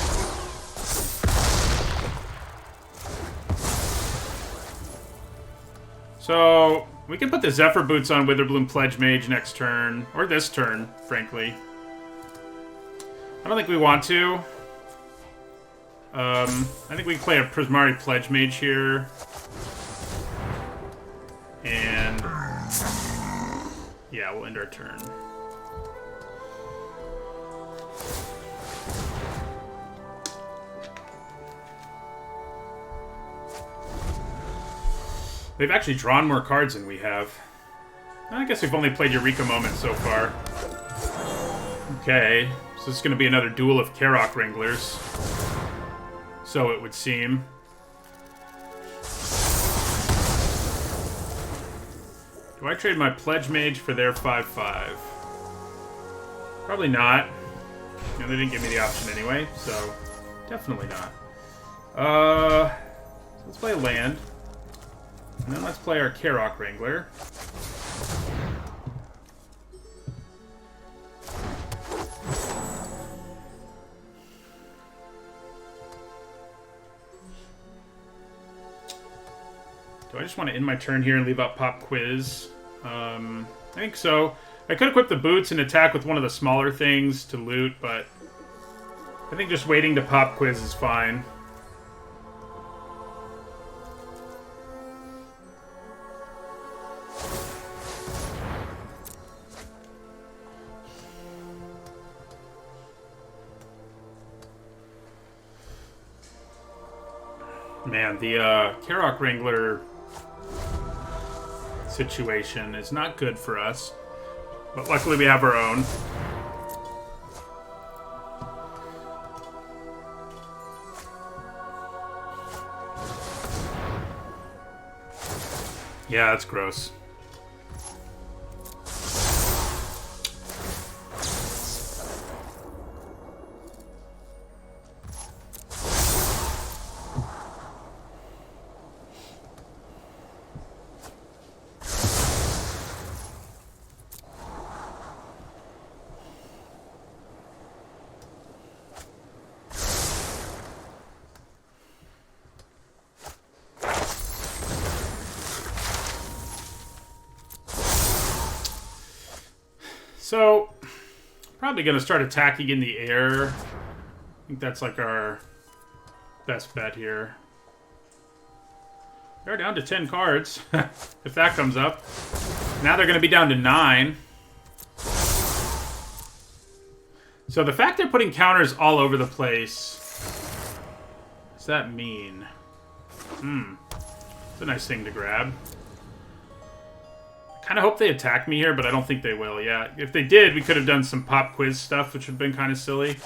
So, we can put the Zephyr Boots on Witherbloom Pledge Mage next turn. Or this turn, frankly. I don't think we want to. I think we can play a Prismari Pledge Mage here. And... yeah, we'll end our turn. They've actually drawn more cards than we have. I guess we've only played Eureka Moment so far. Okay, so this is going to be another duel of Karok Wranglers. So it would seem. Do I trade my Pledge Mage for their 5/5? Probably not. You know, they didn't give me the option anyway, so definitely not. Let's play a land. And then let's play our Karok Wrangler. Do I just want to end my turn here and leave out Pop Quiz? I think so. I could equip the boots and attack with one of the smaller things to loot, but I think just waiting to Pop Quiz is fine. Man, the Karok Wrangler situation is not good for us. But luckily we have our own. Yeah, that's gross. So, probably going to start attacking in the air. I think that's like our best bet here. They're down to 10 cards, if that comes up. Now they're going to be down to 9. So the fact they're putting counters all over the place, what does that mean? It's a nice thing to grab. Kind of hope they attack me here, but I don't think they will. Yeah, if they did, we could have done some pop quiz stuff, which would have been kind of silly.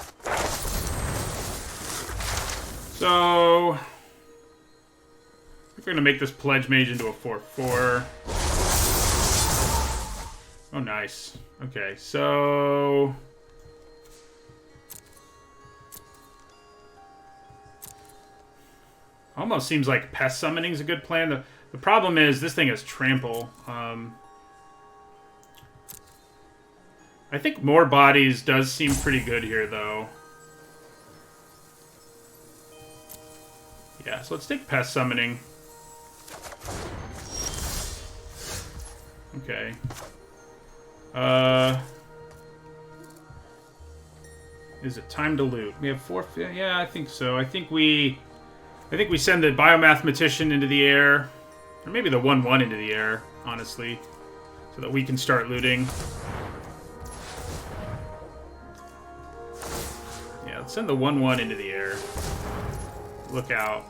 So, we're going to make this Pledge Mage into a 4/4. Oh, nice. Okay, so... almost seems like Pest Summoning is a good plan. The problem is, this thing has Trample. I think more bodies does seem pretty good here, though. Yeah, so let's take Pest Summoning. Okay. Is it time to loot? We have 4... yeah, I think so. I think we send the Biomathematician into the air. Or maybe the 1/1 into the air, honestly. So that we can start looting. Yeah, let's send the 1/1 into the air. Look out.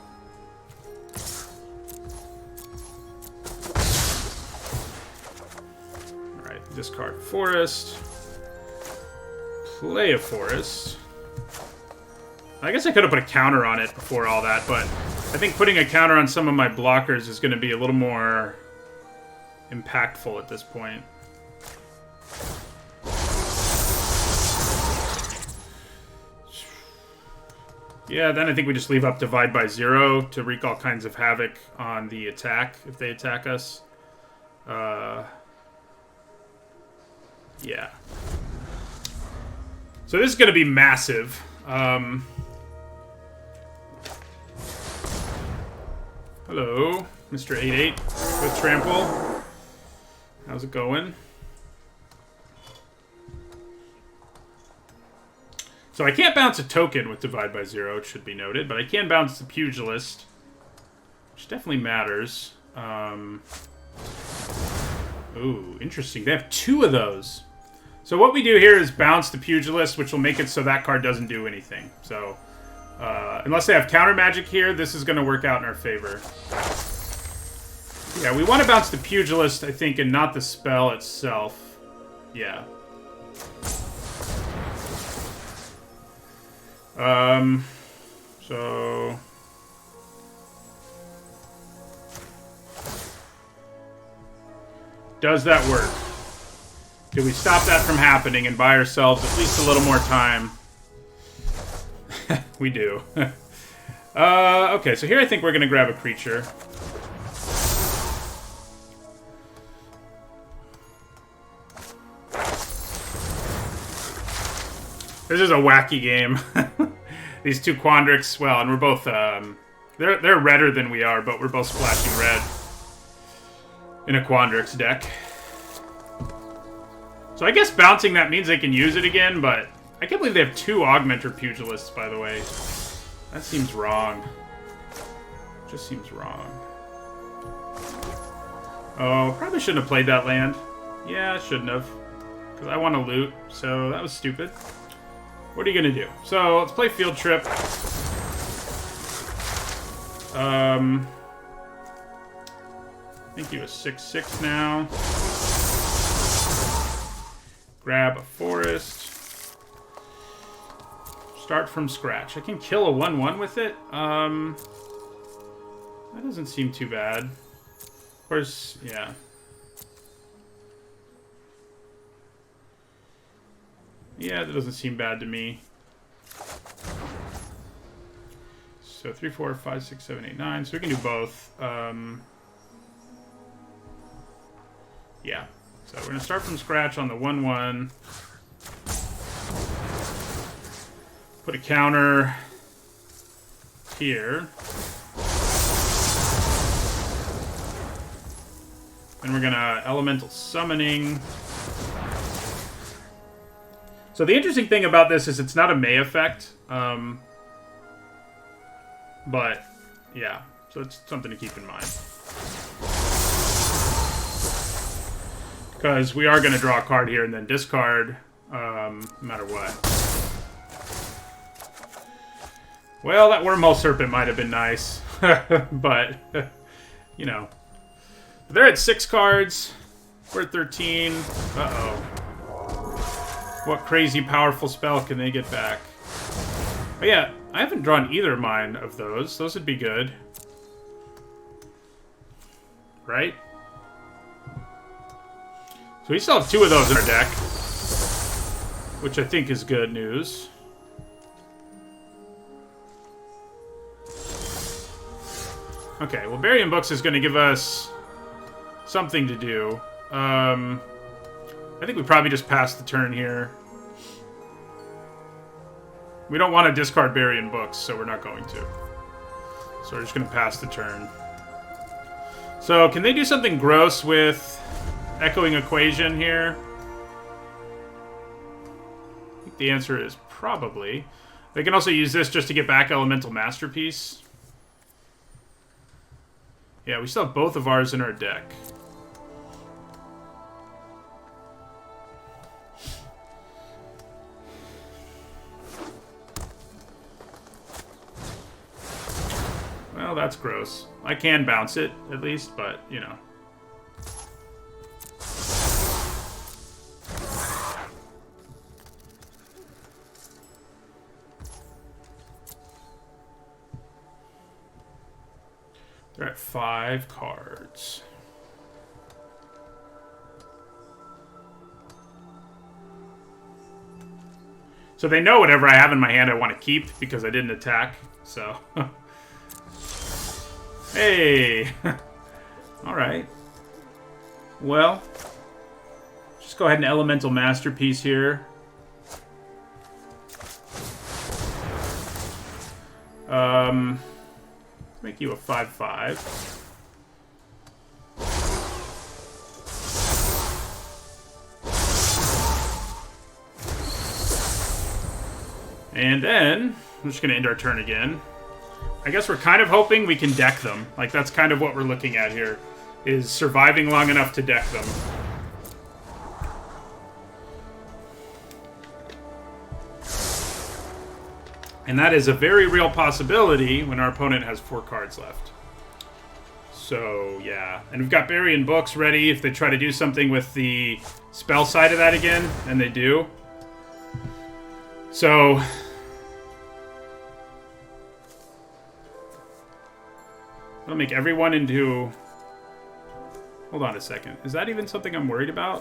Alright, discard Forest. Play a Forest. I guess I could have put a counter on it before all that, but I think putting a counter on some of my blockers is going to be a little more impactful at this point. Yeah, then I think we just leave up Divide by 0 to wreak all kinds of havoc on the attack if they attack us. Yeah. So this is going to be massive. Hello, Mr. 8-8 with Trample. How's it going? So I can't bounce a token with Divide by Zero, it should be noted, but I can bounce the Pugilist, which definitely matters. Ooh, interesting. They have 2 of those. So what we do here is bounce the Pugilist, which will make it so that card doesn't do anything. So, unless they have counter magic here, this is going to work out in our favor. Yeah, we want to bounce the Pugilist, I think, and not the spell itself. Yeah. So... does that work? Do we stop that from happening and buy ourselves at least a little more time? We do. Okay, so here I think we're going to grab a creature. This is a wacky game. These 2 Quandrix, well, and we're both, they're redder than we are, but we're both splashing red in a Quandrix deck. So I guess bouncing that means they can use it again, but I can't believe they have 2 Augmenter Pugilists, by the way. That seems wrong. Just seems wrong. Oh, probably shouldn't have played that land. Yeah, I shouldn't have. Because I want to loot, so that was stupid. What are you going to do? So, let's play Field Trip. I think he was 6/6 now. Grab a forest. Start from scratch. I can kill a 1/1 with it. That doesn't seem too bad. Of course, yeah. Yeah, that doesn't seem bad to me. So 3, 4, 5, 6, 7, 8, 9. So we can do both. Yeah. So we're going to start from scratch on the 1/1. Put a counter here. Then we're going to Elemental Summoning. So the interesting thing about this is it's not a May effect. But, yeah. So it's something to keep in mind. Because we are going to draw a card here and then discard, no matter what. Well, that Wormhole Serpent might have been nice. But, you know. They're at 6 cards. We're at 13. Uh-oh. What crazy powerful spell can they get back? But yeah, I haven't drawn either of mine of those. Those would be good. Right? So we still have 2 of those in our deck. Which I think is good news. Okay, well, Burying Books is going to give us something to do. I think we probably just pass the turn here. We don't want to discard Burying Books, so we're not going to. So we're just going to pass the turn. So can they do something gross with Echoing Equation here? I think the answer is probably. They can also use this just to get back Elemental Masterpiece. Yeah, we still have both of ours in our deck. Well, that's gross. I can bounce it, at least, but, you know. They're at 5 cards. So they know whatever I have in my hand I want to keep because I didn't attack, so... Hey! Alright. Well, Just go ahead and Elemental Masterpiece here. Make you a 5/5. And then, I'm just going to end our turn again. I guess we're kind of hoping we can deck them. Like, that's kind of what we're looking at here, is surviving long enough to deck them. And that is a very real possibility when our opponent has 4 cards left. So, yeah. And we've got Burying Books ready if they try to do something with the spell side of that again, and they do. So... I'll make everyone into... Hold on a second. Is that even something I'm worried about?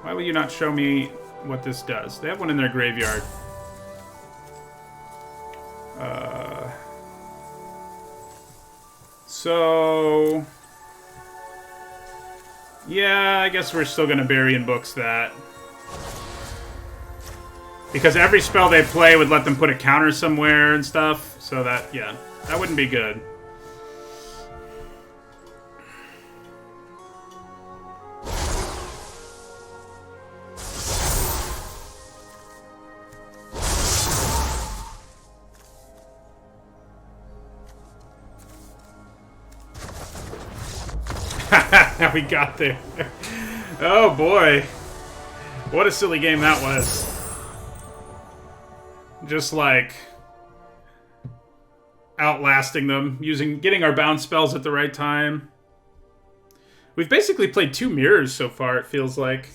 Why will you not show me what this does? They have one in their graveyard. So... Yeah, I guess we're still going to Burying Books that. Because every spell they play would let them put a counter somewhere and stuff. So that, yeah, that wouldn't be good. Now we got there. Oh boy. What a silly game that was. Just like outlasting them, getting our bounce spells at the right time. We've basically played 2 mirrors so far, it feels like.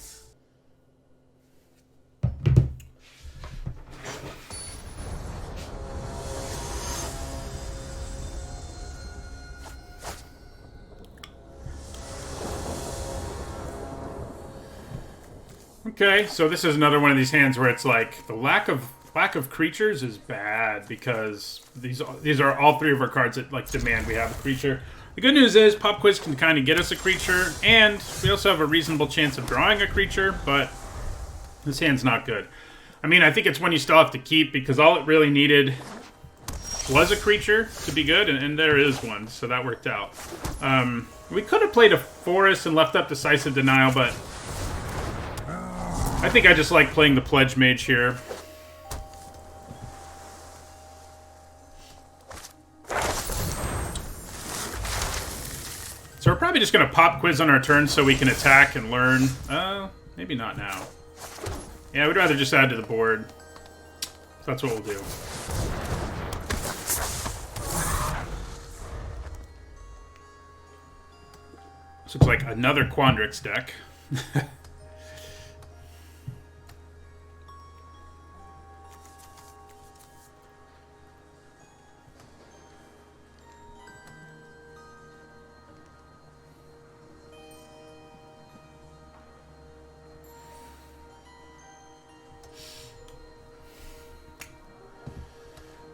Okay, so this is another one of these hands where it's like the lack of creatures is bad because these are all 3 of our cards that like demand we have a creature. The good news is Pop Quiz can kind of get us a creature, and we also have a reasonable chance of drawing a creature, but this hand's not good. I mean, I think it's one you still have to keep because all it really needed was a creature to be good, and there is one, so that worked out. We could have played a Forest and left up Decisive Denial, but I think I just like playing the Pledge Mage here. So we're probably just going to Pop Quiz on our turn so we can attack and learn. Maybe not now. Yeah, we'd rather just add to the board. So that's what we'll do. This looks like another Quandrix deck.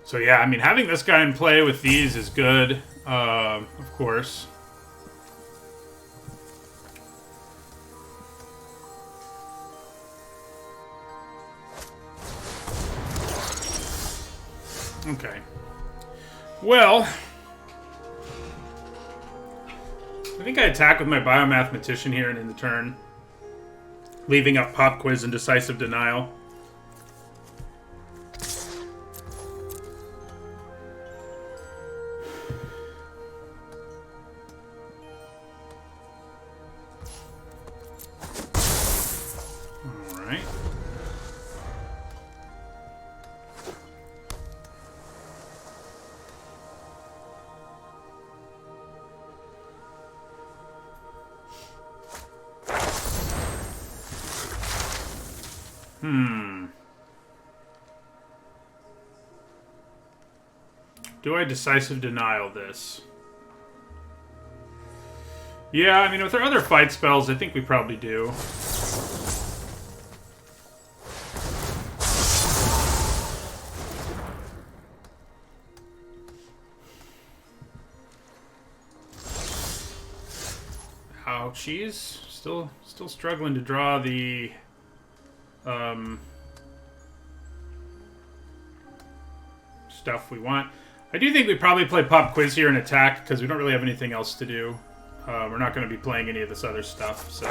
So yeah, I mean, having this guy in play with these is good, of course. Okay. Well, I think I attack with my Biomathematician here and in the turn, leaving up Pop Quiz and Decisive Denial. Do I Decisive Denial this? Yeah, I mean, with our other fight spells, I think we probably do. Ouch. Jeez. Still struggling to draw the... stuff we want. I do think we probably play Pop Quiz here and attack, because we don't really have anything else to do. We're not going to be playing any of this other stuff, so...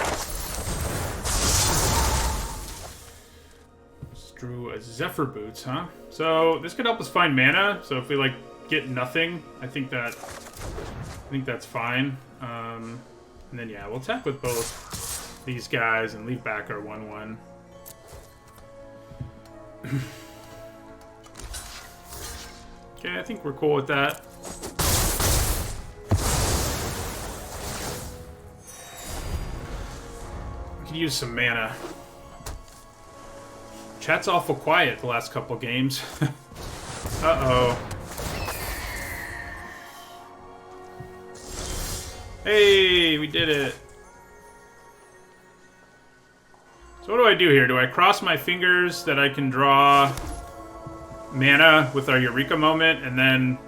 Let's drew a Zephyr Boots, huh? So, this could help us find mana, so if we, like, get nothing, I think that's fine. And then, yeah, we'll attack with both these guys and leave back our 1/1. Okay, I think we're cool with that. We could use some mana. Chat's awful quiet the last couple games. Uh-oh. Hey, we did it. So what do I do here? Do I cross my fingers that I can draw mana with our Eureka Moment, and then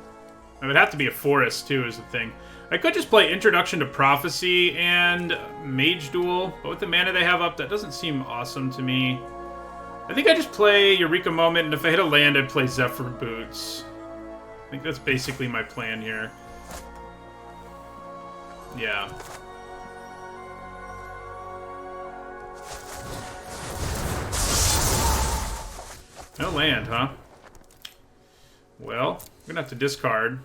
it would have to be a forest too is the thing. I could just play Introduction to Prophecy and Mage Duel, but with the mana they have up, that doesn't seem awesome to me. I think I just play Eureka Moment, and if I hit a land, I'd play Zephyr Boots. I think that's basically my plan here. Yeah. No land, huh? Well, I'm gonna have to discard.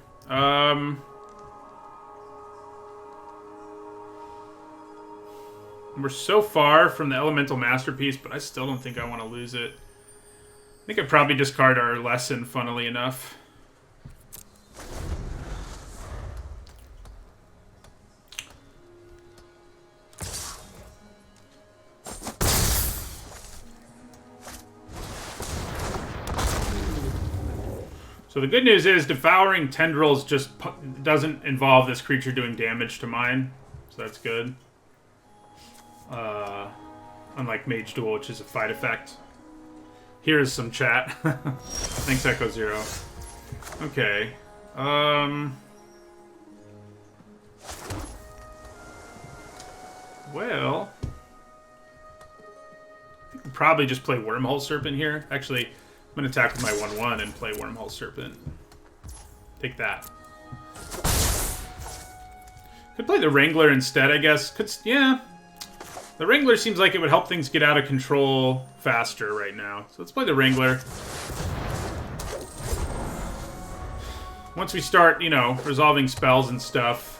We're so far from the Elemental Masterpiece, but I still don't think I want to lose it. I think I'd probably discard our Lesson, funnily enough. So the good news is Devouring Tendrils just doesn't involve this creature doing damage to mine. So that's good. Unlike Mage Duel, which is a fight effect. Here's some chat. Thanks, Echo Zero. Okay. Well... I think we'll probably just play Wormhole Serpent here. Actually, I'm going to attack with my 1/1 and play Wormhole Serpent. Take that. Could play the Wrangler instead, I guess. Yeah. The Wrangler seems like it would help things get out of control faster right now. So let's play the Wrangler. Once we start, you know, resolving spells and stuff,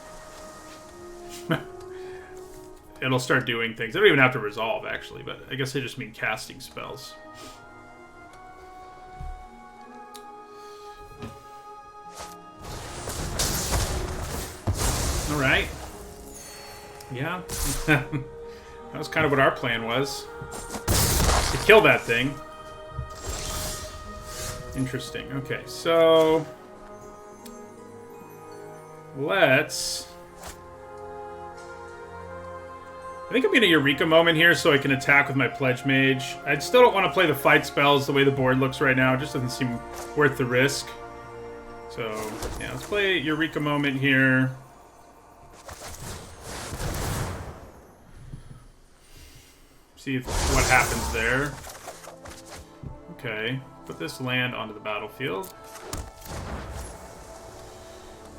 it'll start doing things. I don't even have to resolve, actually, but I guess I just mean casting spells. Alright. Yeah. That was kind of what our plan was. To kill that thing. Interesting. Okay, so... let's... I think I'm going to Eureka Moment here so I can attack with my Pledge Mage. I still don't want to play the fight spells the way the board looks right now. It just doesn't seem worth the risk. So, yeah, let's play Eureka Moment here. See what happens there. Okay, put this land onto the battlefield.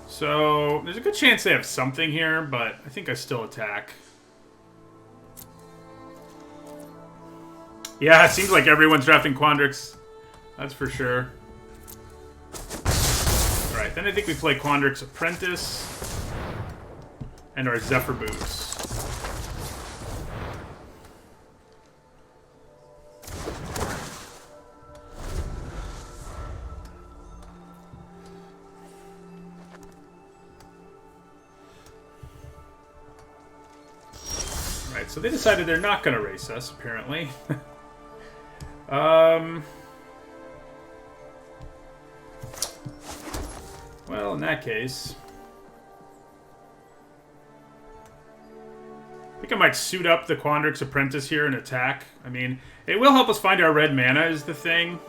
So, there's a good chance they have something here, but I think I still attack. Yeah, it seems like everyone's drafting Quandrix. That's for sure. Alright, then I think we play Quandrix Apprentice. And our Zephyr Boots. Alright, so they decided they're not going to race us, apparently. Well, in that case... I think I might suit up the Quandrix Apprentice here and attack. I mean, it will help us find our red mana is the thing.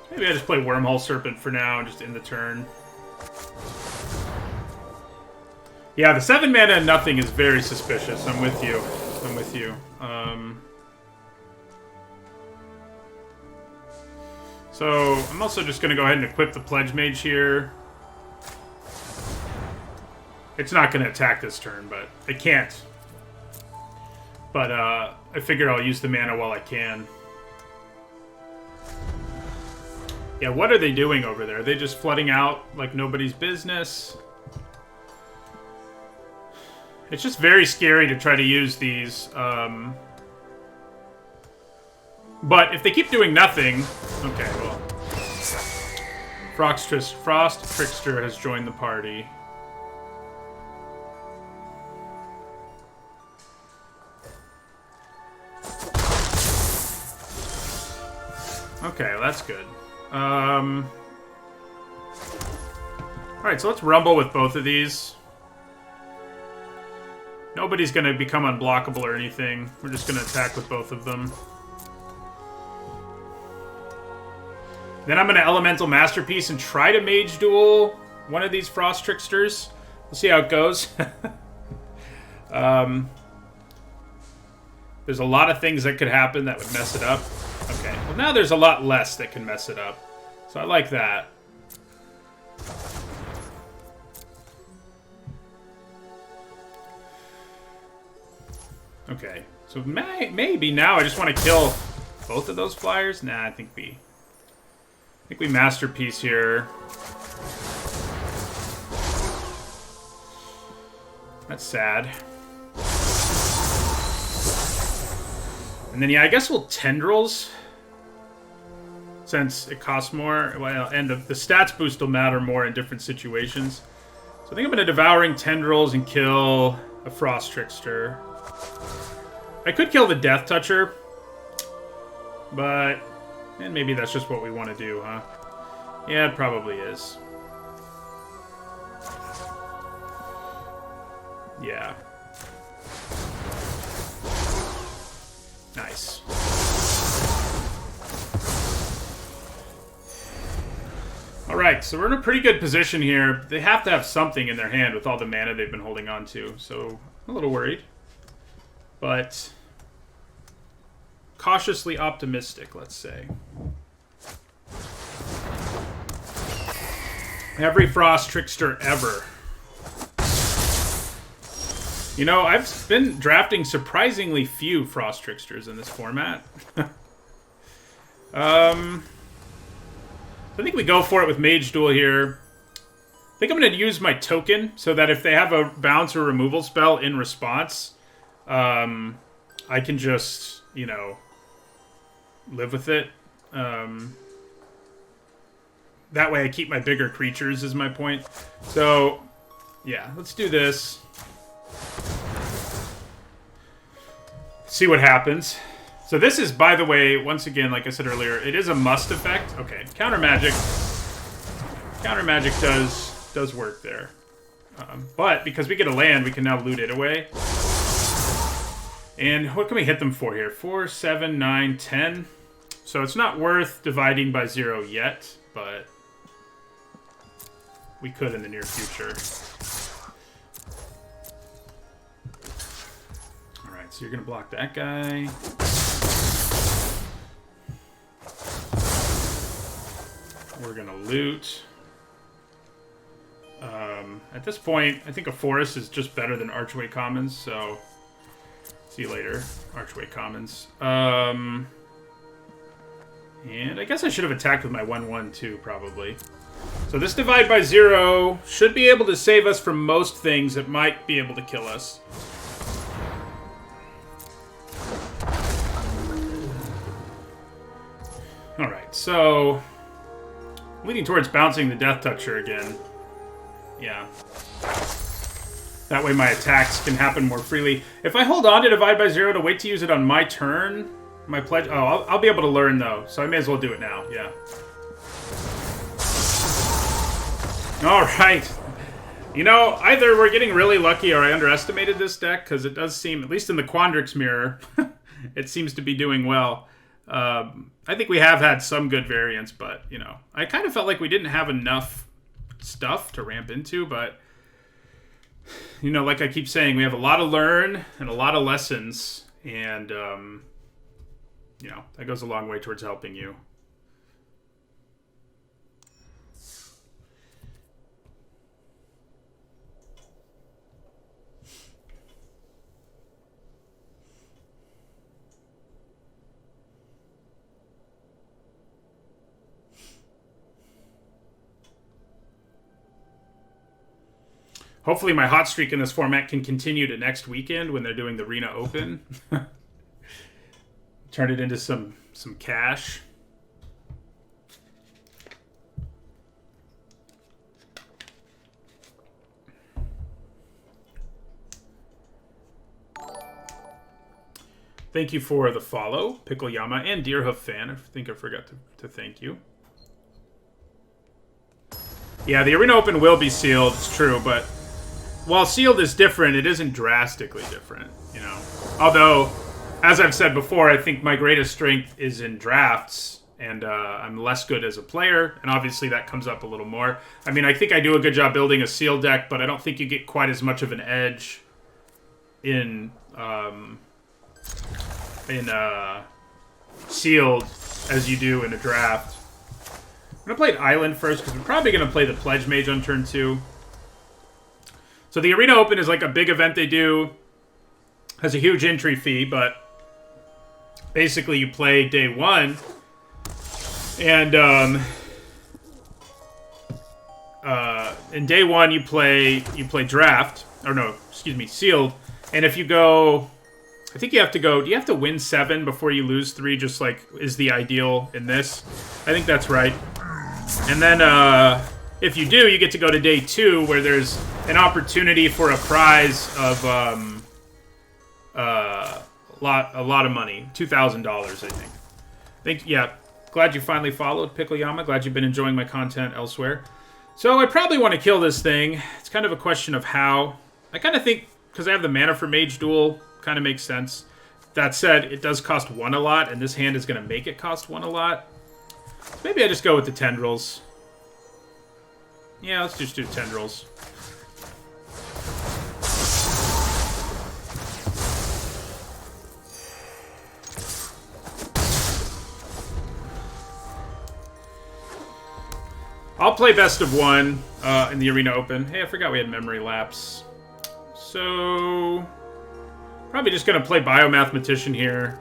Maybe I just play Wormhole Serpent for now and just end the turn. Yeah, the 7 mana and nothing is very suspicious. I'm with you. I'm with you. So, I'm also just going to go ahead and equip the Pledge Mage here. It's not going to attack this turn, but it can't. But I figure I'll use the mana while I can. Yeah, what are they doing over there? Are they just flooding out like nobody's business? It's just very scary to try to use these. But if they keep doing nothing... Okay, well... Frost Trickster has joined the party. Okay, well, that's good. Alright, so let's rumble with both of these. Nobody's going to become unblockable or anything. We're just going to attack with both of them. Then I'm going to Elemental Masterpiece and try to Mage Duel one of these Frost Tricksters. We'll see how it goes. There's a lot of things that could happen that would mess it up. Okay, well now there's a lot less that can mess it up. So I like that. Okay, so maybe now I just want to kill both of those flyers. Nah, I think we Masterpiece here. That's sad. And then yeah, I guess we'll Tendrils, since it costs more. Well, and the stats boost will matter more in different situations. So I think I'm going to Devouring Tendrils and kill a Frost Trickster. I could kill the Death Toucher, but and maybe that's just what we want to do, huh? Yeah, it probably is. Yeah. Nice. Alright, so we're in a pretty good position here. They have to have something in their hand with all the mana they've been holding on to, so I'm a little worried. But cautiously optimistic, let's say. Every Frost Trickster ever. You know, I've been drafting surprisingly few Frost Tricksters in this format. I think we go for it with Mage Duel here. I think I'm going to use my token so that if they have a bounce or removal spell in response, I can just, you know, live with it. That way I keep my bigger creatures is my point. So, yeah, let's do this. See what happens. So this is, by the way, once again, like I said earlier, it is a must effect. Okay, counter magic. Counter magic does work there. But because we get a land, we can now loot it away. And what can we hit them for here? 4, 7, 9, 10. So it's not worth dividing by 0 yet, but we could in the near future. Alright, so you're going to block that guy. We're going to loot. At this point, I think a forest is just better than Archway Commons, so see you later, Archway Commons. And I guess I should have attacked with my 1/1 too, probably. So this divide by 0 should be able to save us from most things that might be able to kill us. Alright, so leading towards bouncing the Death Toucher again. Yeah. That way my attacks can happen more freely. If I hold on to Divide by 0 to wait to use it on my turn, my pledge... Oh, I'll be able to learn, though, so I may as well do it now, yeah. Alright. You know, either we're getting really lucky or I underestimated this deck, because it does seem, at least in the Quandrix Mirror, it seems to be doing well. I think we have had some good variants, but, you know, I kind of felt like we didn't have enough stuff to ramp into, but you know, like I keep saying, we have a lot to learn and a lot of lessons, and you know, that goes a long way towards helping you. Hopefully my hot streak in this format can continue to next weekend when they're doing the Arena Open. Turn it into some cash. Thank you for the follow, Pickleyama and Deerhoof Fan. I think I forgot to thank you. Yeah, the Arena Open will be sealed, it's true, but while sealed is different, it isn't drastically different, you know. Although, as I've said before, I think my greatest strength is in drafts, and I'm less good as a player, and obviously that comes up a little more. I mean, I think I do a good job building a sealed deck, but I don't think you get quite as much of an edge in sealed as you do in a draft. I'm going to play an Island first, because we're probably going to play the Pledge Mage on turn 2. So the Arena Open is like a big event they do. Has a huge entry fee, but basically you play day 1. And in day 1 you play draft. Or no, excuse me, sealed. And if you go, I think you have to go, do you have to win 7 before you lose 3, just like is the ideal in this? I think that's right. And then if you do, you get to go to day 2, where there's an opportunity for a prize of a lot of money, $2,000, I think. Yeah, glad you finally followed, Pickleyama. Glad you've been enjoying my content elsewhere. So I probably want to kill this thing. It's kind of a question of how. I kind of think, because I have the mana for Mage Duel, kind of makes sense. That said, it does cost 1 a lot, and this hand is going to make it cost 1 a lot. So maybe I just go with the Tendrils. Yeah, let's just do Tendrils. I'll play best of 1 in the Arena Open. Hey, I forgot we had memory lapse. So probably just going to play Biomathematician here.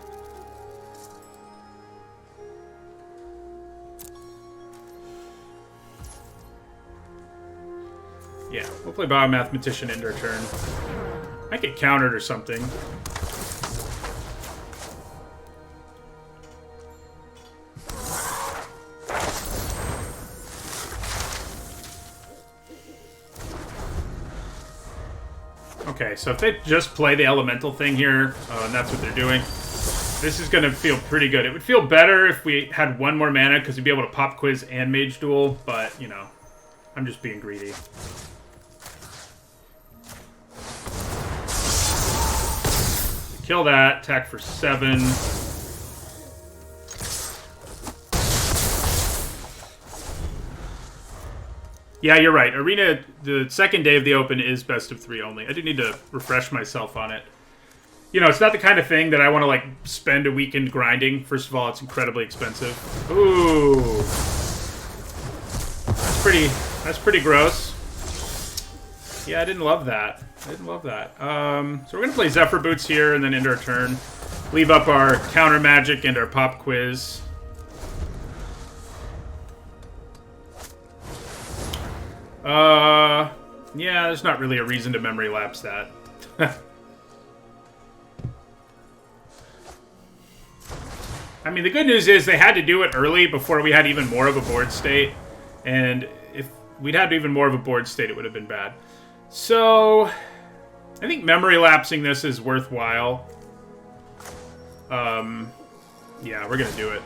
Yeah, we'll play Biomathematician end our turn. Might get countered or something. Okay, so if they just play the elemental thing here, and that's what they're doing, this is going to feel pretty good. It would feel better if we had 1 more mana, because we'd be able to pop quiz and Mage Duel, but, you know, I'm just being greedy. Kill that, attack for 7. Yeah, you're right. Arena, the second day of the Open is best of 3 only. I do need to refresh myself on it. You know, it's not the kind of thing that I want to, like, spend a weekend grinding. First of all, it's incredibly expensive. Ooh. That's pretty gross. Yeah, I didn't love that. So we're going to play Zephyr Boots here and then end our turn. Leave up our counter magic and our pop quiz. Yeah, there's not really a reason to memory lapse that. I mean, the good news is they had to do it early before we had even more of a board state. And if we'd had even more of a board state, it would have been bad. So I think memory lapsing this is worthwhile. Yeah, we're gonna do it.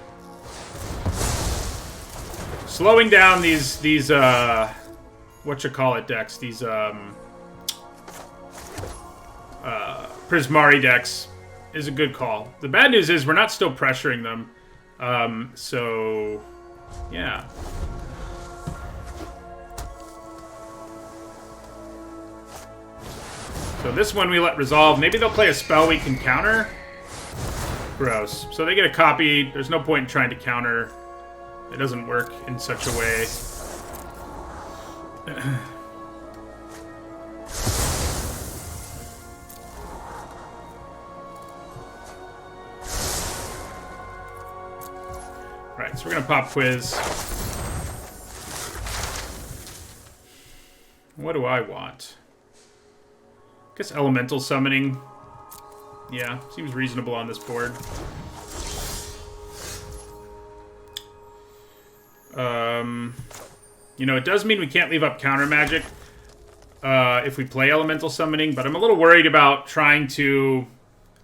Slowing down these whatchamacallit decks, these Prismari decks is a good call. The bad news is we're not still pressuring them. So yeah. So this one we let resolve. Maybe they'll play a spell we can counter. Gross. So they get a copy. There's no point in trying to counter. It doesn't work in such a way. Right, so we're going to pop quiz. What do I want? I guess elemental summoning. Yeah, seems reasonable on this board. You know, it does mean we can't leave up counter magic if we play elemental summoning, but I'm a little worried about trying to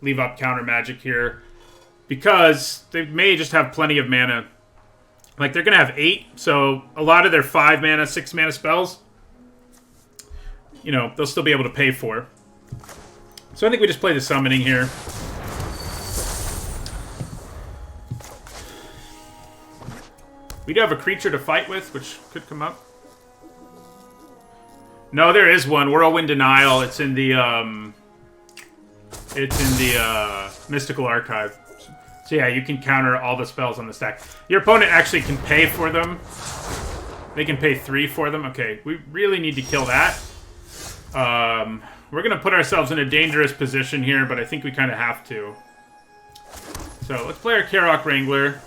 leave up counter magic here because they may just have plenty of mana. Like, they're going to have 8, so a lot of their 5 mana, 6 mana spells, you know, they'll still be able to pay for. So I think we just play the summoning here. We do have a creature to fight with, which could come up. No, there is one. Whirlwind Denial. It's in the Mystical Archive. So yeah, you can counter all the spells on the stack. Your opponent actually can pay for them. They can pay 3 for them. Okay, we really need to kill that. We're going to put ourselves in a dangerous position here, but I think we kind of have to. So let's play our Karok Wrangler.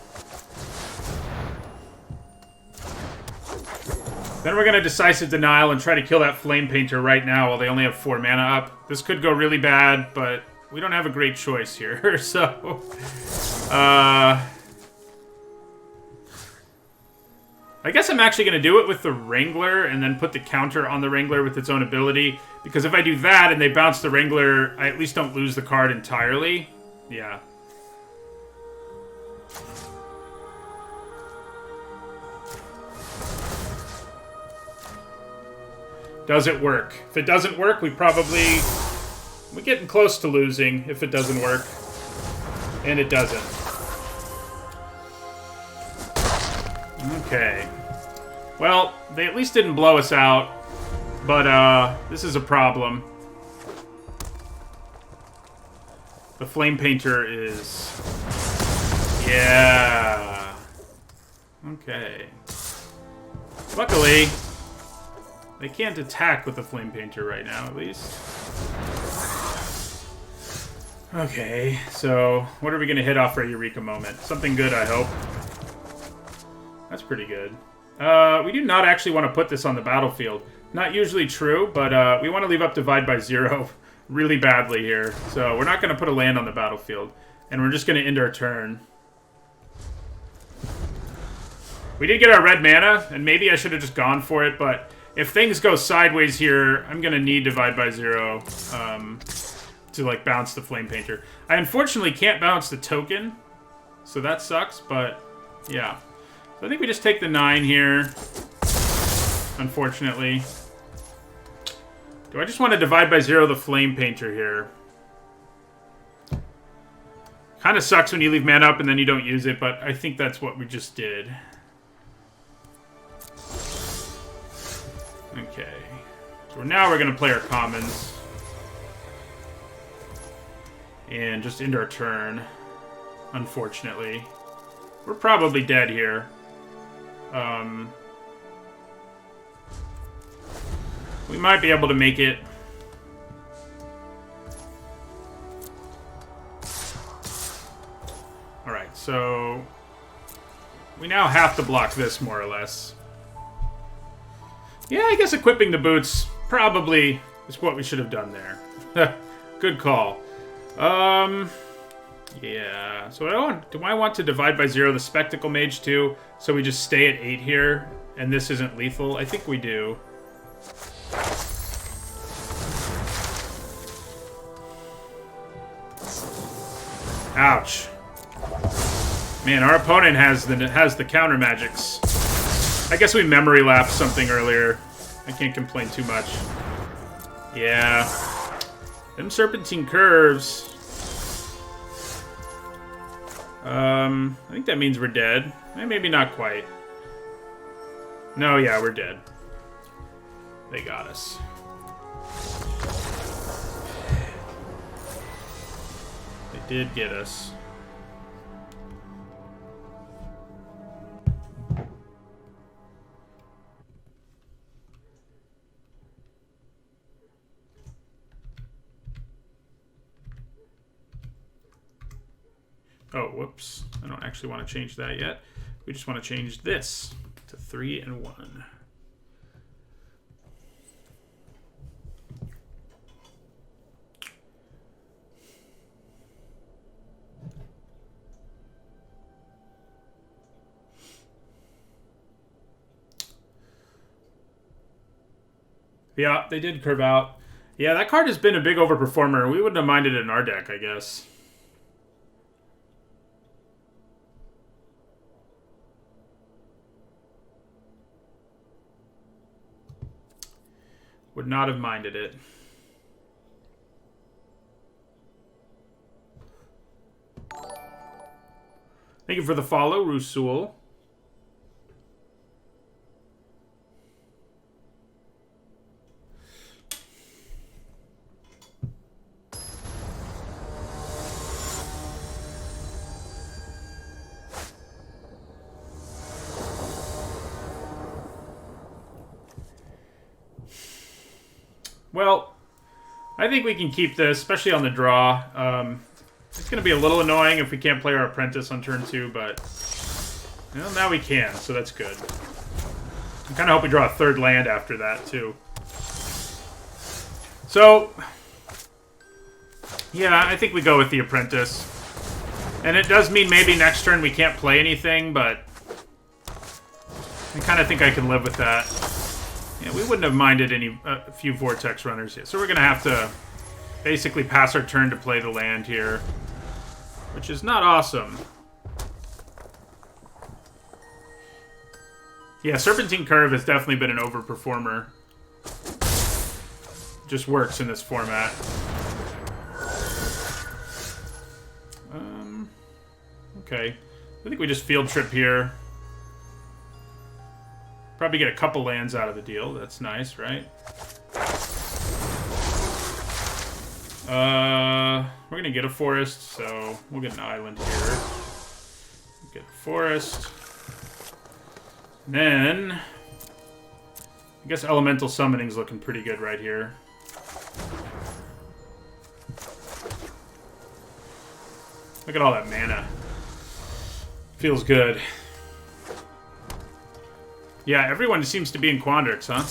Then we're going to Decisive Denial and try to kill that Flame Painter right now while they only have 4 mana up. This could go really bad, but we don't have a great choice here, so... I guess I'm actually going to do it with the Wrangler and then put the counter on the Wrangler with its own ability. Because if I do that and they bounce the Wrangler, I at least don't lose the card entirely. Yeah. Does it work? If it doesn't work, we're getting close to losing if it doesn't work. And it doesn't. Okay. Well, they at least didn't blow us out. But, this is a problem. The Flame Painter is... Yeah. Okay. Luckily, they can't attack with the Flame Painter right now, at least. Okay, so what are we going to hit off for a Eureka Moment? Something good, I hope. That's pretty good. We do not actually want to put this on the battlefield. Not usually true, but we want to leave up Divide by 0 really badly here. So we're not going to put a land on the battlefield. And we're just going to end our turn. We did get our red mana, and maybe I should have just gone for it, but if things go sideways here, I'm going to need Divide by 0 to, like, bounce the Flame Painter. I unfortunately can't bounce the token, so that sucks, but yeah. So I think we just take the 9 here, unfortunately. Do I just want to Divide by 0 the Flame Painter here? Kind of sucks when you leave mana up and then you don't use it, but I think that's what we just did. Okay. So now we're going to play our commons. And just end our turn, unfortunately. We're probably dead here. We might be able to make it. Alright, so we now have to block this, more or less. Yeah, I guess equipping the boots probably is what we should have done there. Good call. Yeah. So do I want to Divide by 0 the Spectacle Mage too? So we just stay at 8 here, and this isn't lethal? I think we do. Ouch. Man, our opponent has the counter magics. I guess we memory lapsed something earlier. I can't complain too much. Yeah. Them Serpentine Curves. I think that means we're dead. Maybe not quite. No, yeah, we're dead. They got us. did get us. Oh, whoops. I don't actually want to change that yet. We just want to change this to 3 and 1. Yeah, they did curve out. Yeah, that card has been a big overperformer. We wouldn't have minded it in our deck, I guess. Would not have minded it. Thank you for the follow, Rusul. Well, I think we can keep this, especially on the draw. It's going to be a little annoying if we can't play our Apprentice on turn 2, but well, now we can, so that's good. I kind of hope we draw a third land after that, too. So, yeah, I think we go with the Apprentice. And it does mean maybe next turn we can't play anything, but I kind of think I can live with that. Yeah, we wouldn't have minded a few Vortex Runners here. So we're going to have to basically pass our turn to play the land here, which is not awesome. Yeah, Serpentine Curve has definitely been an overperformer. Just works in this format. Okay. I think we just field trip here. Probably get a couple lands out of the deal. That's nice, right? We're going to get a forest, so we'll get an island here. Get a forest. And then, I guess Elemental Summoning's looking pretty good right here. Look at all that mana. Feels good. Yeah, everyone seems to be in Quandrix, huh?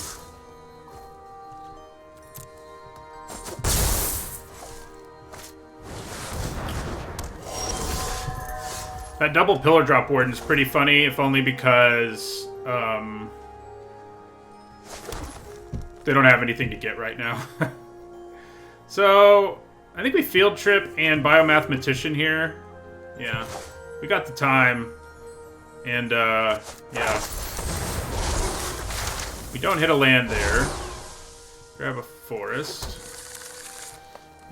That double Pillar Drop Warden is pretty funny, if only because they don't have anything to get right now. So, I think we Field Trip and Biomathematician here. Yeah, we got the time. And, yeah. We don't hit a land there. Grab a forest.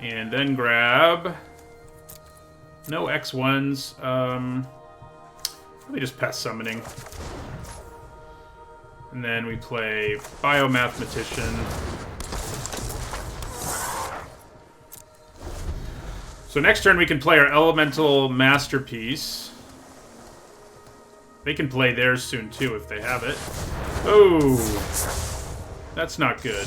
And then grab... No X1s. Let me just pass summoning. And then we play Biomathematician. So next turn we can play our Elemental Masterpiece. They can play theirs soon too if they have it. Oh, that's not good.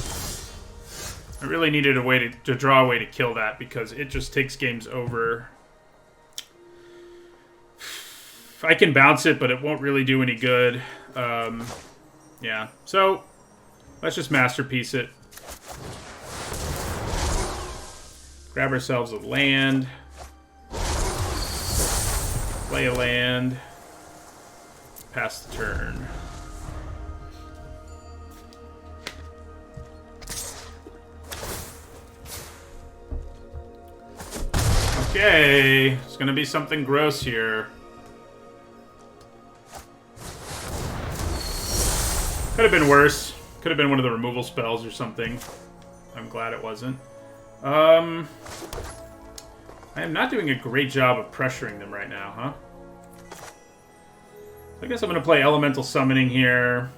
I really needed a way to draw a way to kill that because it just takes games over. I can bounce it, but it won't really do any good. Yeah, so let's just Masterpiece it. Grab ourselves a land. Play a land. Pass the turn. Okay, it's gonna be something gross here. Could have been worse. Could have been one of the removal spells or something. I'm glad it wasn't. I am not doing a great job of pressuring them right now, huh? I guess I'm going to play Elemental Summoning here.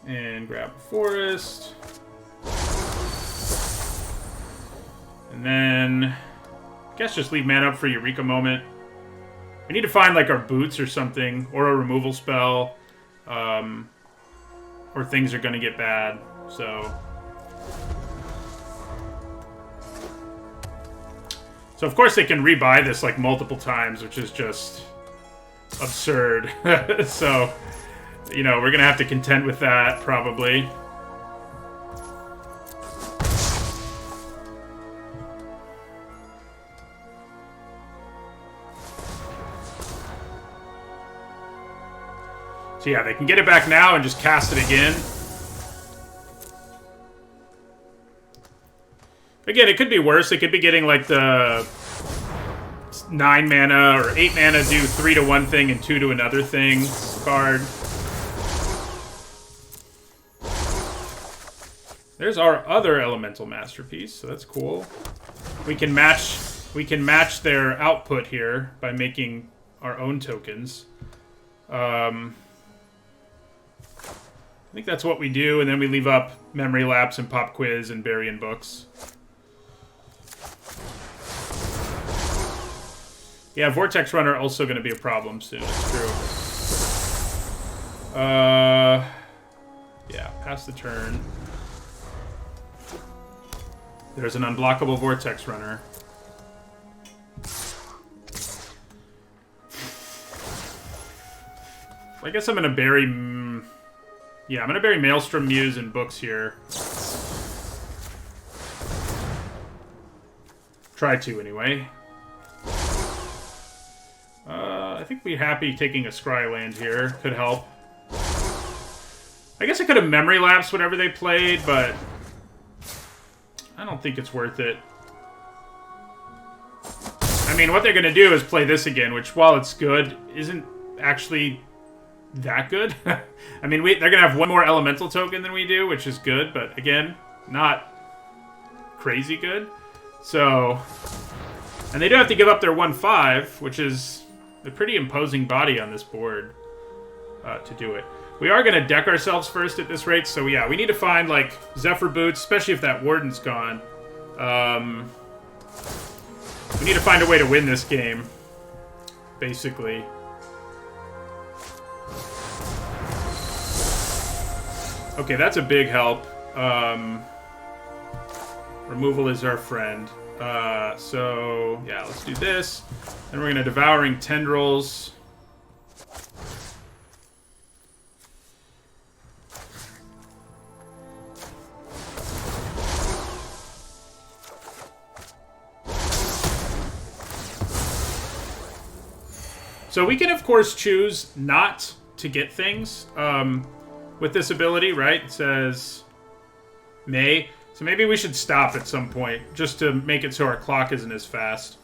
And grab a forest. And then, I guess just leave mana up for Eureka Moment. We need to find, like, our boots or something, or a removal spell, or things are going to get bad, so... So, of course, they can rebuy this, like, multiple times, which is just absurd. So, you know, we're going to have to contend with that, probably. So yeah, they can get it back now and just cast it again. Again, it could be worse. It could be getting like the 9 mana or 8 mana do 3 to one thing and 2 to another thing card. There's our other elemental masterpiece, so that's cool. We can match their output here by making our own tokens. I think that's what we do, and then we leave up Memory Lapse and Pop Quiz and Burying Books. Yeah, Vortex Runner also going to be a problem soon, it's true. Yeah, pass the turn. There's an unblockable Vortex Runner. I guess I'm going to bury... Yeah, I'm going to bury Maelstrom Muse and Books here. Try to, anyway. I think we're happy taking a Scry land here. Could help. I guess I could have Memory Lapsed whatever they played, but... I don't think it's worth it. I mean, what they're going to do is play this again, which, while it's good, isn't actually... that good. I mean, they're gonna have one more elemental token than we do, which is good, but again, not crazy good. So, and they do have to give up their 1/5, which is a pretty imposing body on this board to do it. We are gonna deck ourselves first at this rate, so yeah, we need to find like Zephyr Boots, especially if that Warden's gone. We need to find a way to win this game, basically. Okay, that's a big help. Removal is our friend. So, yeah, let's do this. Then we're going to Devouring Tendrils. So we can, of course, choose not to get things. With this ability, right? It says May. So maybe we should stop at some point just to make it so our clock isn't as fast.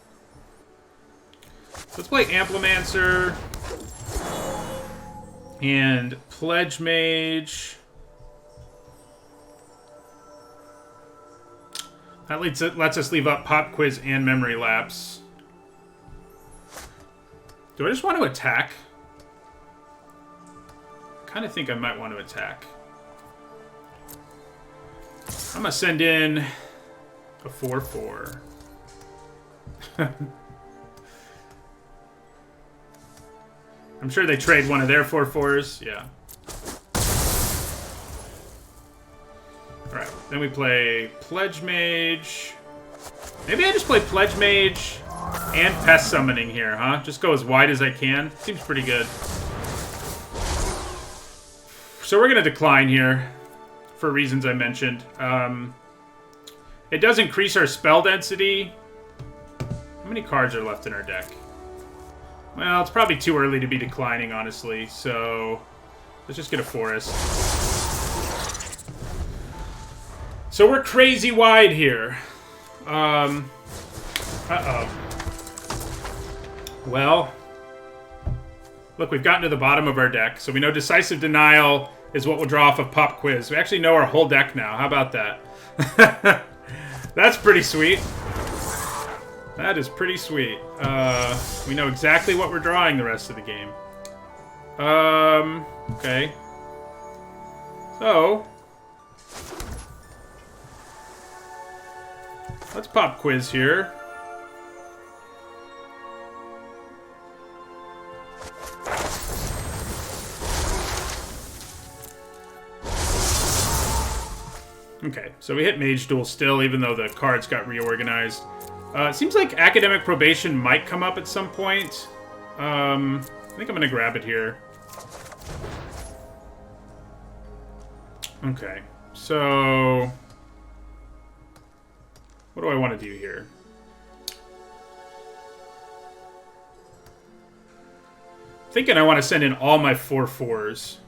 So let's play Amplimancer and Pledge Mage. That lets us leave up Pop Quiz and Memory Lapse. Do I just want to attack? I kind of think I might want to attack. I'm going to send in a 4/4. I'm sure they trade one of their 4/4s. Yeah. Alright, then we play Pledge Mage. Maybe I just play Pledge Mage and Pest Summoning here, huh? Just go as wide as I can. Seems pretty good. So we're going to decline here for reasons I mentioned. It does increase our spell density. How many cards are left in our deck? Well, it's probably too early to be declining, honestly. So let's just get a Forest. So we're crazy wide here. Uh-oh. Well, look, we've gotten to the bottom of our deck. So we know Decisive Denial is what we'll draw off of Pop Quiz. We actually know our whole deck now. How about that? That's pretty sweet. That is pretty sweet. We know exactly what we're drawing the rest of the game. Okay. So, Let's pop quiz here. Okay, so we hit Mage Duel still, even though the cards got reorganized. It seems like Academic Probation might come up at some point. I think I'm going to grab it here. Okay, so... what do I want to do here? Thinking I want to send in all my 4/4s.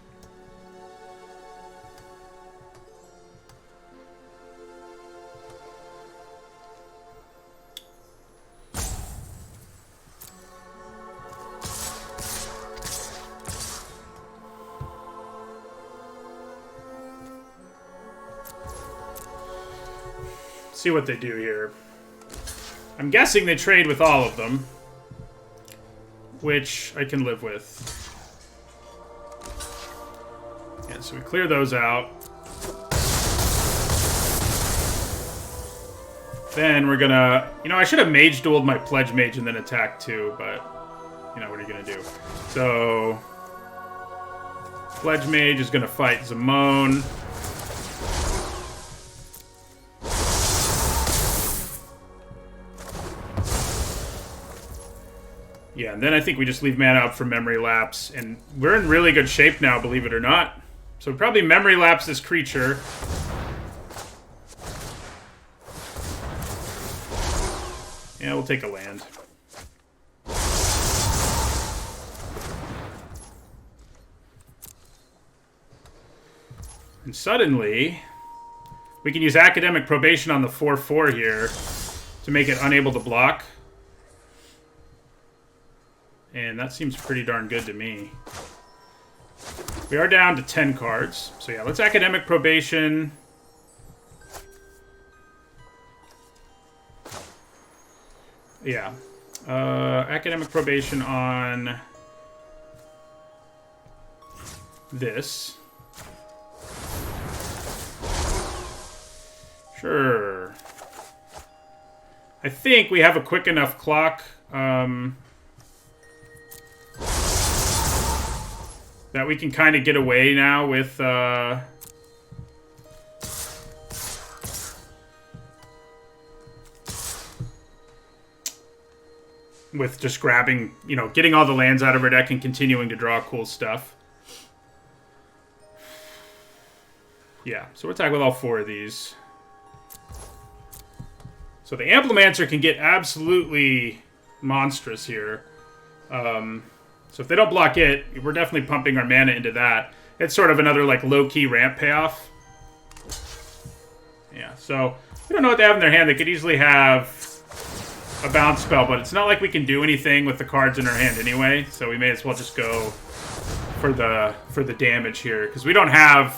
See what they do here. I'm guessing they trade with all of them, which I can live with. Yeah, so we clear those out. Then we're gonna... you know, I should have Mage Dueled my Pledge Mage and then attacked too, but... you know, what are you gonna do? So... Pledge Mage is gonna fight Zamone. Yeah, and then I think we just leave mana up for Memory Lapse, and we're in really good shape now, believe it or not. So we probably Memory Lapse this creature. Yeah, we'll take a land. And suddenly, we can use Academic Probation on the 4/4 here to make it unable to block. And that seems pretty darn good to me. We are down to 10 cards. So yeah, let's Academic Probation. Yeah. Academic Probation on this. Sure. I think we have a quick enough clock that we can kind of get away now with just grabbing, you know, getting all the lands out of our deck and continuing to draw cool stuff. Yeah, so we're attacking with all 4 of these. So the Amplimancer can get absolutely monstrous here. So if they don't block it, we're definitely pumping our mana into that. It's sort of another, like, low-key ramp payoff. Yeah, so we don't know what they have in their hand. They could easily have a bounce spell, but it's not like we can do anything with the cards in our hand anyway, so we may as well just go for the damage here, because we don't have...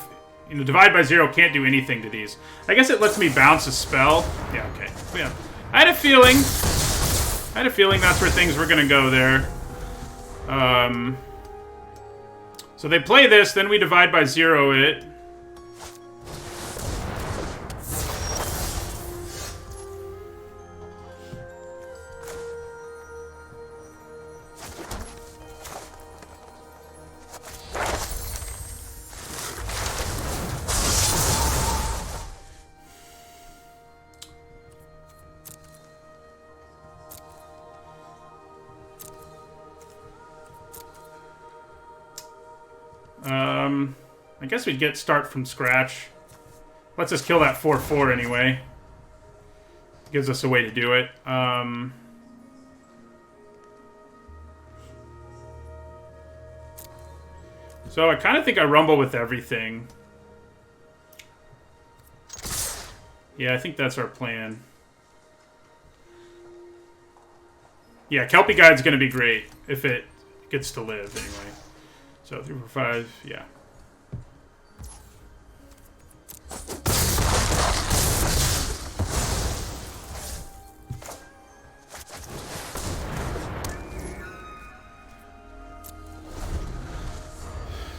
you know, Divide by 0 can't do anything to these. I guess it lets me bounce a spell. Yeah, okay. Yeah. I had a feeling that's where things were going to go there. So they play this, then we Divide by 0 it. I guess we'd start from scratch. Let's just kill that 4/4 anyway. Gives us a way to do it. So I kind of think I rumble with everything. Yeah, I think that's our plan. Yeah, Kelpie Guide's going to be great if it gets to live anyway. So 3, 4, 5, yeah.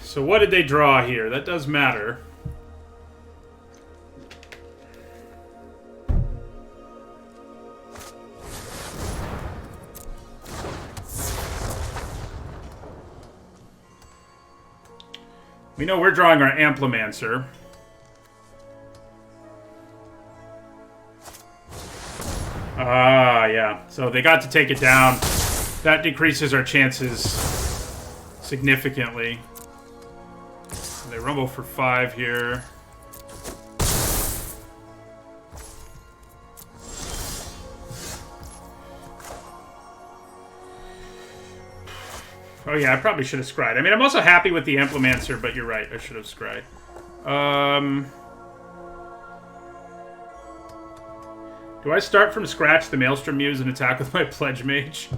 So what did they draw here? That does matter. We know we're drawing our Amplimancer. Ah, yeah. So they got to take it down. That decreases our chances significantly. They rumble for 5 here. Oh yeah, I probably should have scryed. I mean, I'm also happy with the Amplimancer, but you're right, I should have scryed. Do I start from scratch the Maelstrom Muse and attack with my Pledge Mage?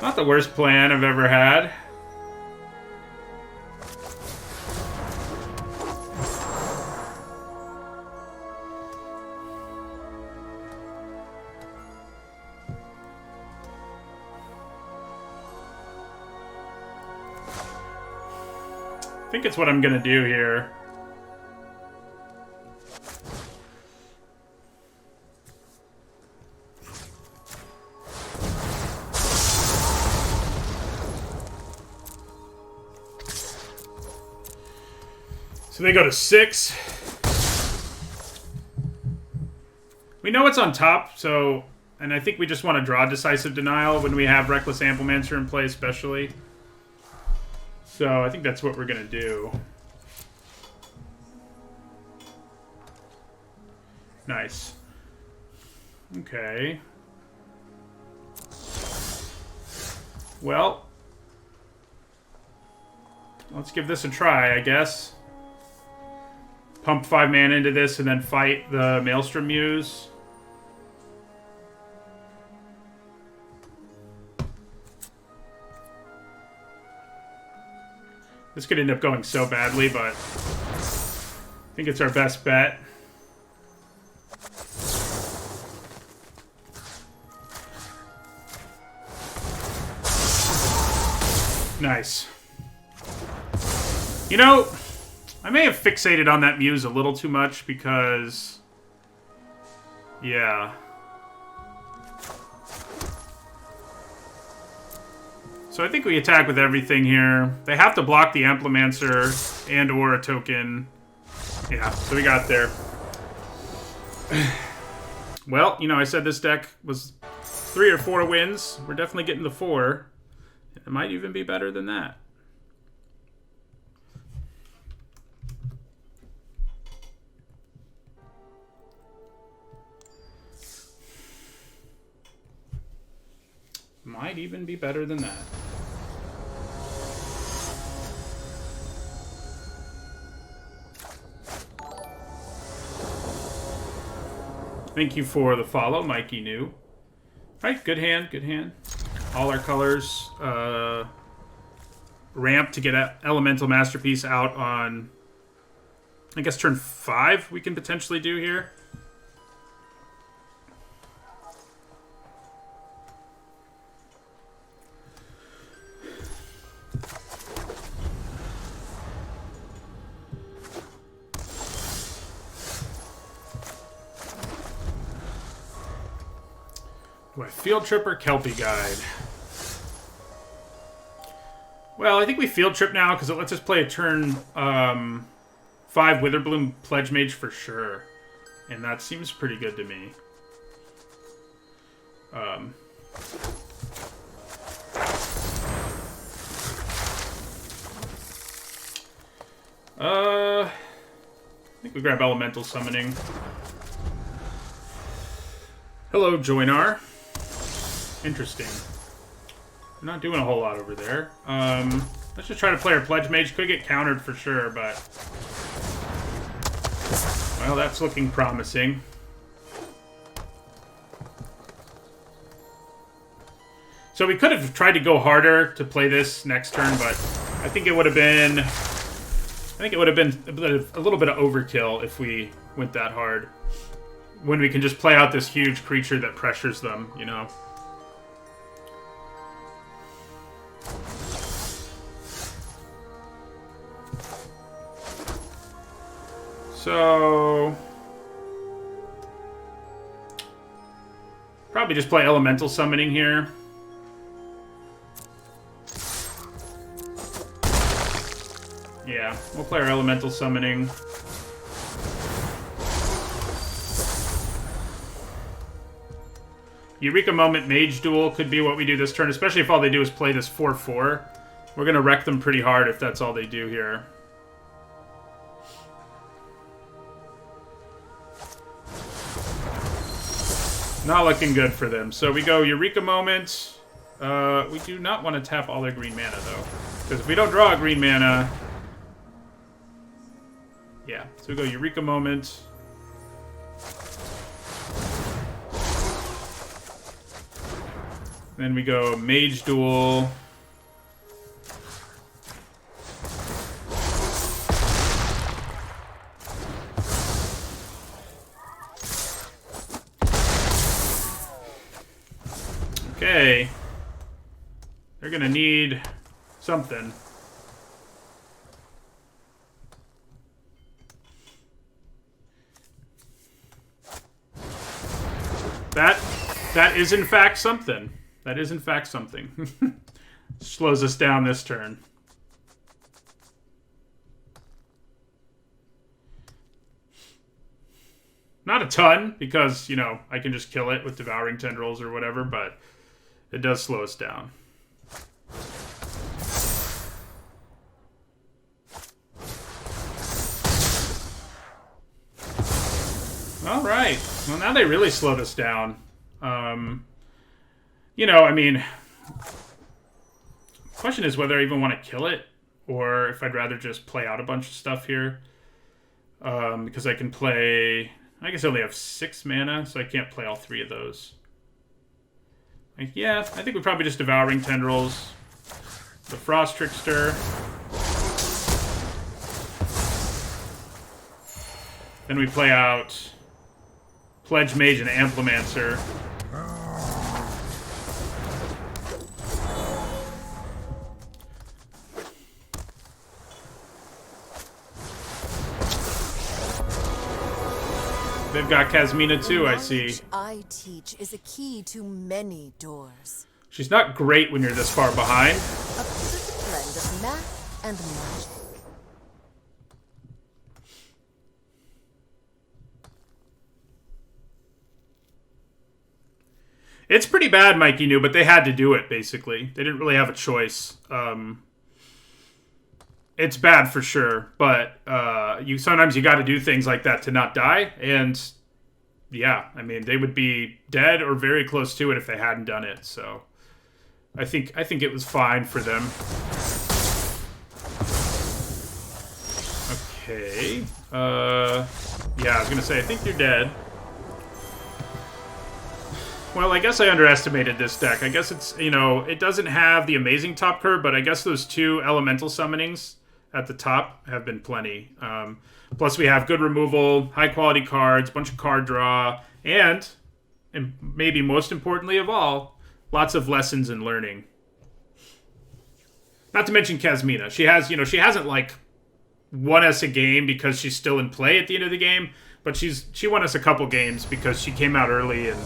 Not the worst plan I've ever had. I think it's what I'm gonna do here. So they go to 6. We know it's on top, so... And I think we just want to draw Decisive Denial when we have Reckless Amplimancer in play, especially. So I think that's what we're going to do. Nice. Okay. Well. Let's give this a try, I guess. Pump 5 mana into this and then fight the Maelstrom Muse. This could end up going so badly, but I think it's our best bet. Nice. You know, I may have fixated on that Muse a little too much because... Yeah. So I think we attack with everything here. They have to block the Amplimancer and or a token. Yeah, so we got there. Well, you know, I said this deck was 3 or 4 wins. We're definitely getting the 4. It might even be better than that. Might even be better than that. Thank you for the follow, Mikey New. Alright, good hand, good hand. All our colors. Ramp to get Elemental Masterpiece out on, I guess, turn 5 we can potentially do here. Do I Field Trip or Kelpie Guide? Well, I think we Field Trip now because it lets us play a turn 5 Witherbloom Pledge Mage for sure. And that seems pretty good to me. I think we grab Elemental Summoning. Hello, Joinar. Interesting. We're not doing a whole lot over there. Let's just try to play our Pledge Mage. Could get countered for sure, but... Well, that's looking promising. So we could have tried to go harder to play this next turn, but I think it would have been... I think it would have been a little bit of overkill if we went that hard. When we can just play out this huge creature that pressures them, you know? So... Probably just play Elemental Summoning here. Yeah, we'll play our elemental summoning. Eureka Moment Mage Duel could be what we do this turn, especially if all they do is play this 4-4. We're going to wreck them pretty hard if that's all they do here. Not looking good for them. So we go Eureka Moment. We do not want to tap all their green mana, though. Because if we don't draw a green mana... Yeah, so we go Eureka Moment. Then we go Mage Duel. Okay. They're gonna need something. That is in fact something. That is in fact something. Slows us down this turn. Not a ton, because, you know, I can just kill it with Devouring Tendrils or whatever, but it does slow us down. All right. Well, now they really slowed us down. You know, I mean, question is whether I even want to kill it, or if I'd rather just play out a bunch of stuff here. Because I can play... I guess I only have 6 mana, so I can't play all 3 of those. Like, yeah, I think we probably just Devouring Tendrils, the Frost Trickster. Then we play out Pledge Mage and Amplimancer. They've got Kasmina too, I see. I teach is a key to many doors. She's not great when you're this far behind. A perfect blend of math and magic. It's pretty bad, Mikey knew, but they had to do it, basically. They didn't really have a choice. It's bad for sure, but sometimes you got to do things like that to not die, and yeah, I mean, they would be dead or very close to it if they hadn't done it, so I think it was fine for them. Okay. Yeah, I was gonna say, I think you're dead. Well, I guess I underestimated this deck. I guess it's, you know, it doesn't have the amazing top curve, but I guess those 2 elemental summonings at the top have been plenty. Plus we have good removal, high quality cards, bunch of card draw, and maybe most importantly of all, lots of lessons in learning. Not to mention Kasmina. She has, you know, she hasn't like won us a game because she's still in play at the end of the game, but she won us a couple games because she came out early and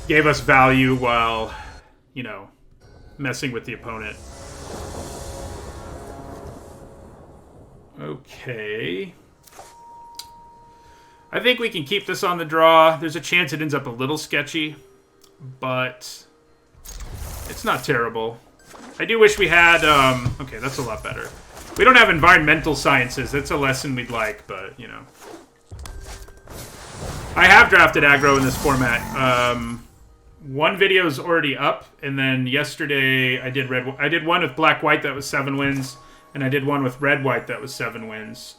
gave us value while, you know, messing with the opponent. Okay. I think we can keep this on the draw. There's a chance it ends up a little sketchy, but it's not terrible. I do wish we had, okay, that's a lot better. We don't have environmental sciences. That's a lesson we'd like, but, you know. I have drafted aggro in this format. One video is already up, and then yesterday I did one with black-white that was 7 wins, and I did one with red-white that was 7 wins.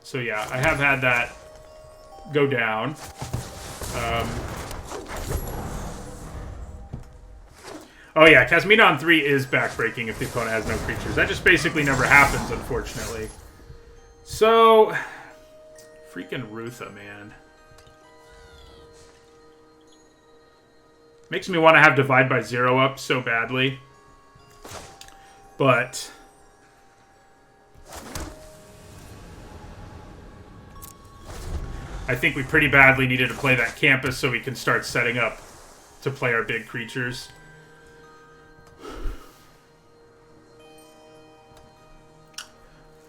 So yeah, I have had that go down. Oh yeah, Kasmina on 3 is backbreaking if the opponent has no creatures. That just basically never happens, unfortunately. So, freaking Rutha, man. Makes me want to have Divide by 0 up so badly. But I think we pretty badly needed to play that campus so we can start setting up to play our big creatures.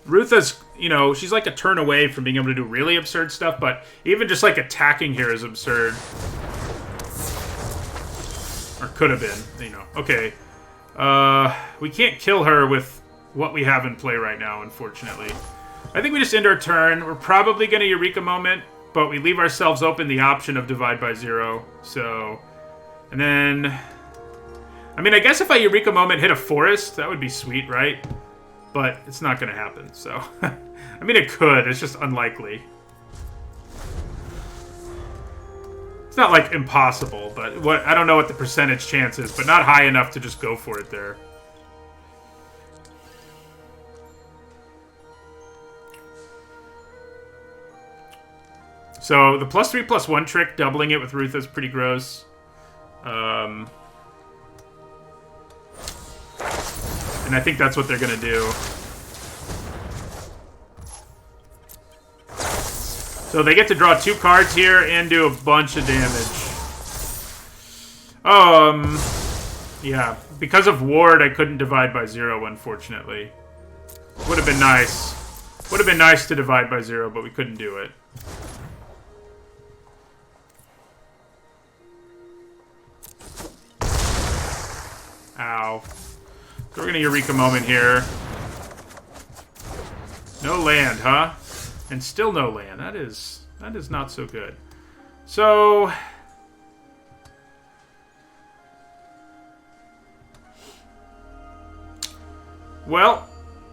Rutha's, you know, she's like a turn away from being able to do really absurd stuff, but even just like attacking here is absurd. Or could have been, you know. Okay. We can't kill her with what we have in play right now, unfortunately. I think we just end our turn. We're probably going to Eureka Moment, but we leave ourselves open the option of Divide by 0. So, and then... I mean, I guess if I Eureka Moment hit a forest, that would be sweet, right? But it's not going to happen, so... I mean, it could. It's just unlikely. It's not, like, impossible, but I don't know what the percentage chance is, but not high enough to just go for it there. So, the +3/+1 trick, doubling it with Rutha is pretty gross. And I think that's what they're going to do. So they get to draw 2 cards here and do a bunch of damage. Yeah. Because of Ward, I couldn't divide by 0, unfortunately. Would have been nice. Would have been nice to divide by 0, but we couldn't do it. Ow. So we're going to Eureka Moment here. No land, huh? And still no land. That is not so good. So... well,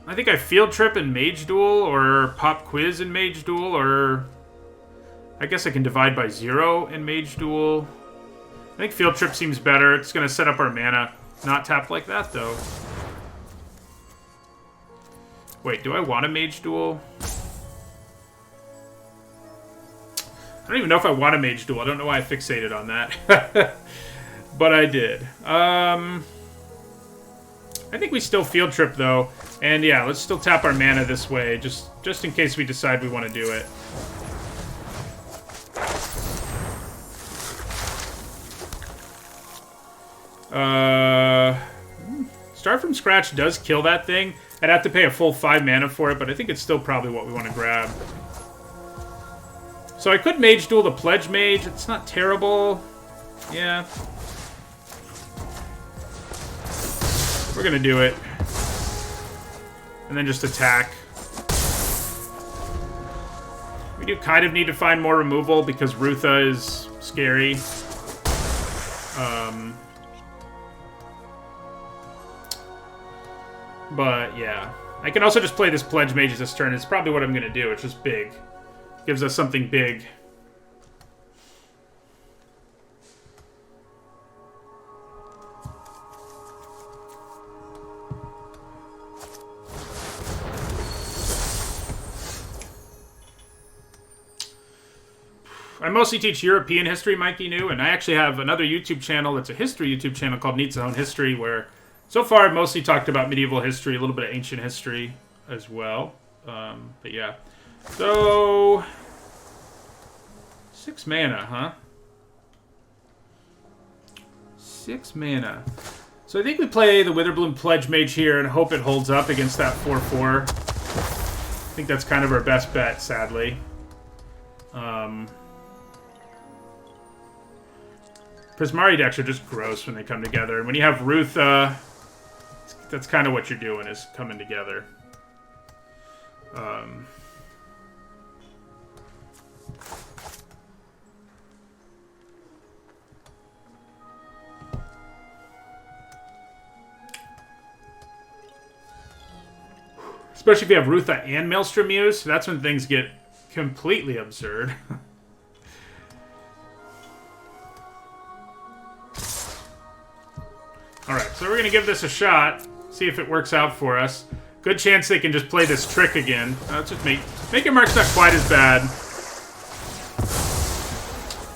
I think I Field Trip in Mage Duel, or Pop Quiz in Mage Duel, or... I guess I can divide by 0 in Mage Duel. I think Field Trip seems better. It's going to set up our mana. Not tap like that, though. Wait, do I want a Mage Duel? I don't even know if I want a Mage Duel. I don't know why I fixated on that. But I did. I think we still Field Trip, though. And yeah, let's still tap our mana this way, just in case we decide we want to do it. Start from scratch does kill that thing. I'd have to pay a full 5 mana for it, but I think it's still probably what we want to grab. So I could Mage Duel the Pledge Mage. It's not terrible. Yeah. We're going to do it. And then just attack. We do kind of need to find more removal because Rutha is scary. But, yeah. I can also just play this Pledge Mage this turn. It's probably what I'm going to do. It's just big. Gives us something big. I mostly teach European history, Mikey knew, and I actually have another YouTube channel that's a history YouTube channel called Needs Own History, where so far I've mostly talked about medieval history, a little bit of ancient history as well. But yeah. So 6 mana, huh? 6 mana. So I think we play the Witherbloom Pledge Mage here and hope it holds up against that 4/4. I think that's kind of our best bet, sadly. Prismari decks are just gross when they come together. And when you have Rutha, that's kind of what you're doing, is coming together. Especially if you have Rutha and Maelstrom Muse, that's when things get completely absurd. Alright, so we're going to give this a shot, see if it works out for us. Good chance they can just play this trick again. Let's just make your mark's not quite as bad.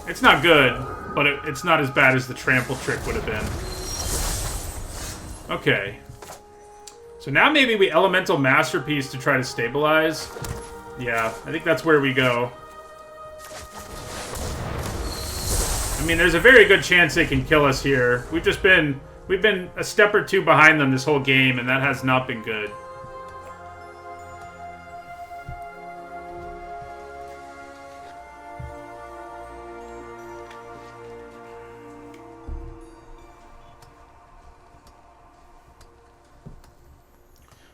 It's not good, but it's not as bad as the trample trick would have been. Okay. So now maybe we Elemental Masterpiece to try to stabilize. Yeah, I think that's where we go. I mean, there's a very good chance they can kill us here. We've been a step or two behind them this whole game, and that has not been good.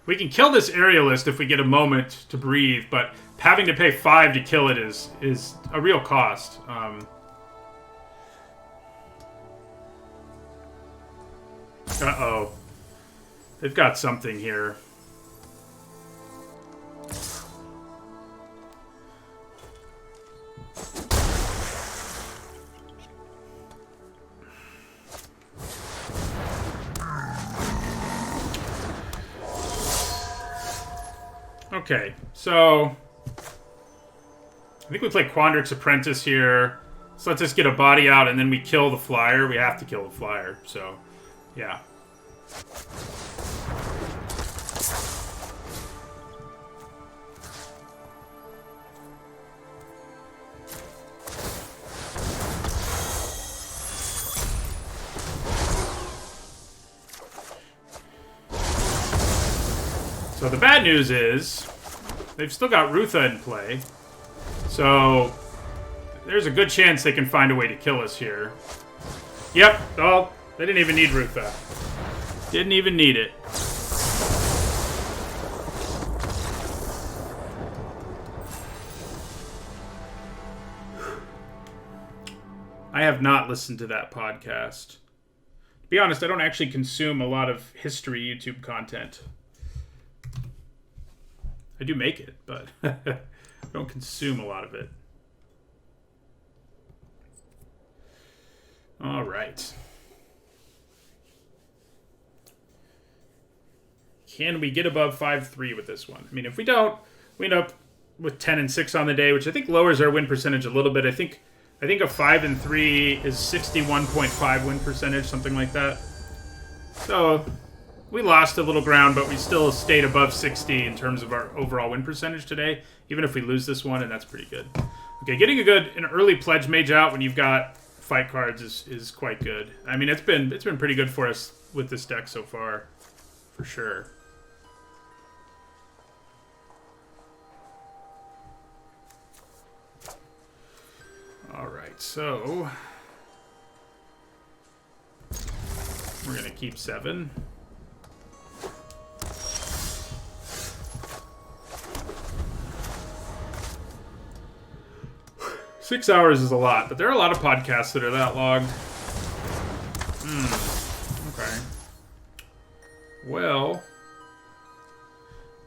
We can kill this aerialist if we get a moment to breathe, but having to pay 5 to kill it is a real cost. Uh-oh. They've got something here. Okay, so I think we play Quandrix's Apprentice here. So let's just get a body out and then we kill the flyer. We have to kill the flyer, so yeah. So the bad news is they've still got Rutha in play. So there's a good chance they can find a way to kill us here. Yep. Oh, they didn't even need Rutha. Didn't even need it. I have not listened to that podcast. To be honest, I don't actually consume a lot of history YouTube content. I do make it, but I don't consume a lot of it. All right. Can we get above 5-3 with this one? I mean, if we don't, we end up with 10 and 6 on the day, which I think lowers our win percentage a little bit. I think a 5-3 is 61.5 win percentage, something like that. So we lost a little ground, but we still stayed above 60 in terms of our overall win percentage today, even if we lose this one, and that's pretty good. Okay, getting an early pledge mage out when you've got fight cards is quite good. I mean, it's been pretty good for us with this deck so far, for sure. All right, so we're gonna keep 7. Six hours is a lot, but there are a lot of podcasts that are that long. Okay. Well,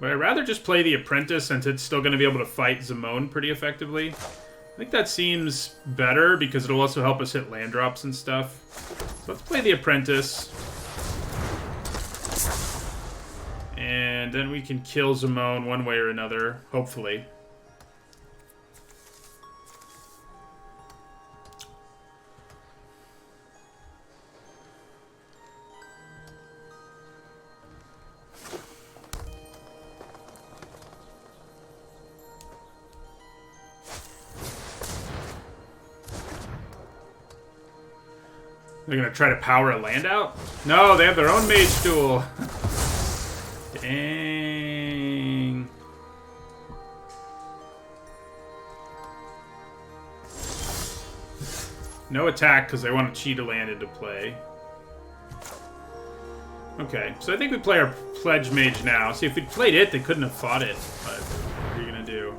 would I rather just play the Apprentice since it's still going to be able to fight Zimone pretty effectively? I think that seems better because it'll also help us hit land drops and stuff. So let's play the Apprentice. And then we can kill Zimone one way or another, hopefully. They're gonna try to power a land out? No, they have their own mage duel. Dang. No attack because they want to cheat a land into play. Okay, so I think we play our pledge mage now. See, if we played it, they couldn't have fought it. But what are you gonna do?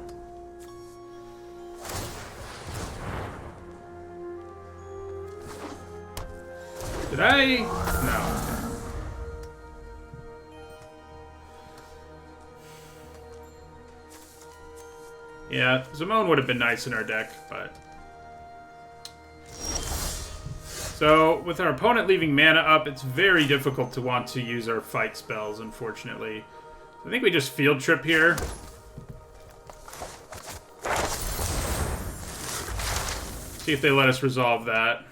Did I? No. Yeah, Zimone would have been nice in our deck, but... So, with our opponent leaving mana up, it's very difficult to want to use our fight spells, unfortunately. I think we just field trip here. See if they let us resolve that.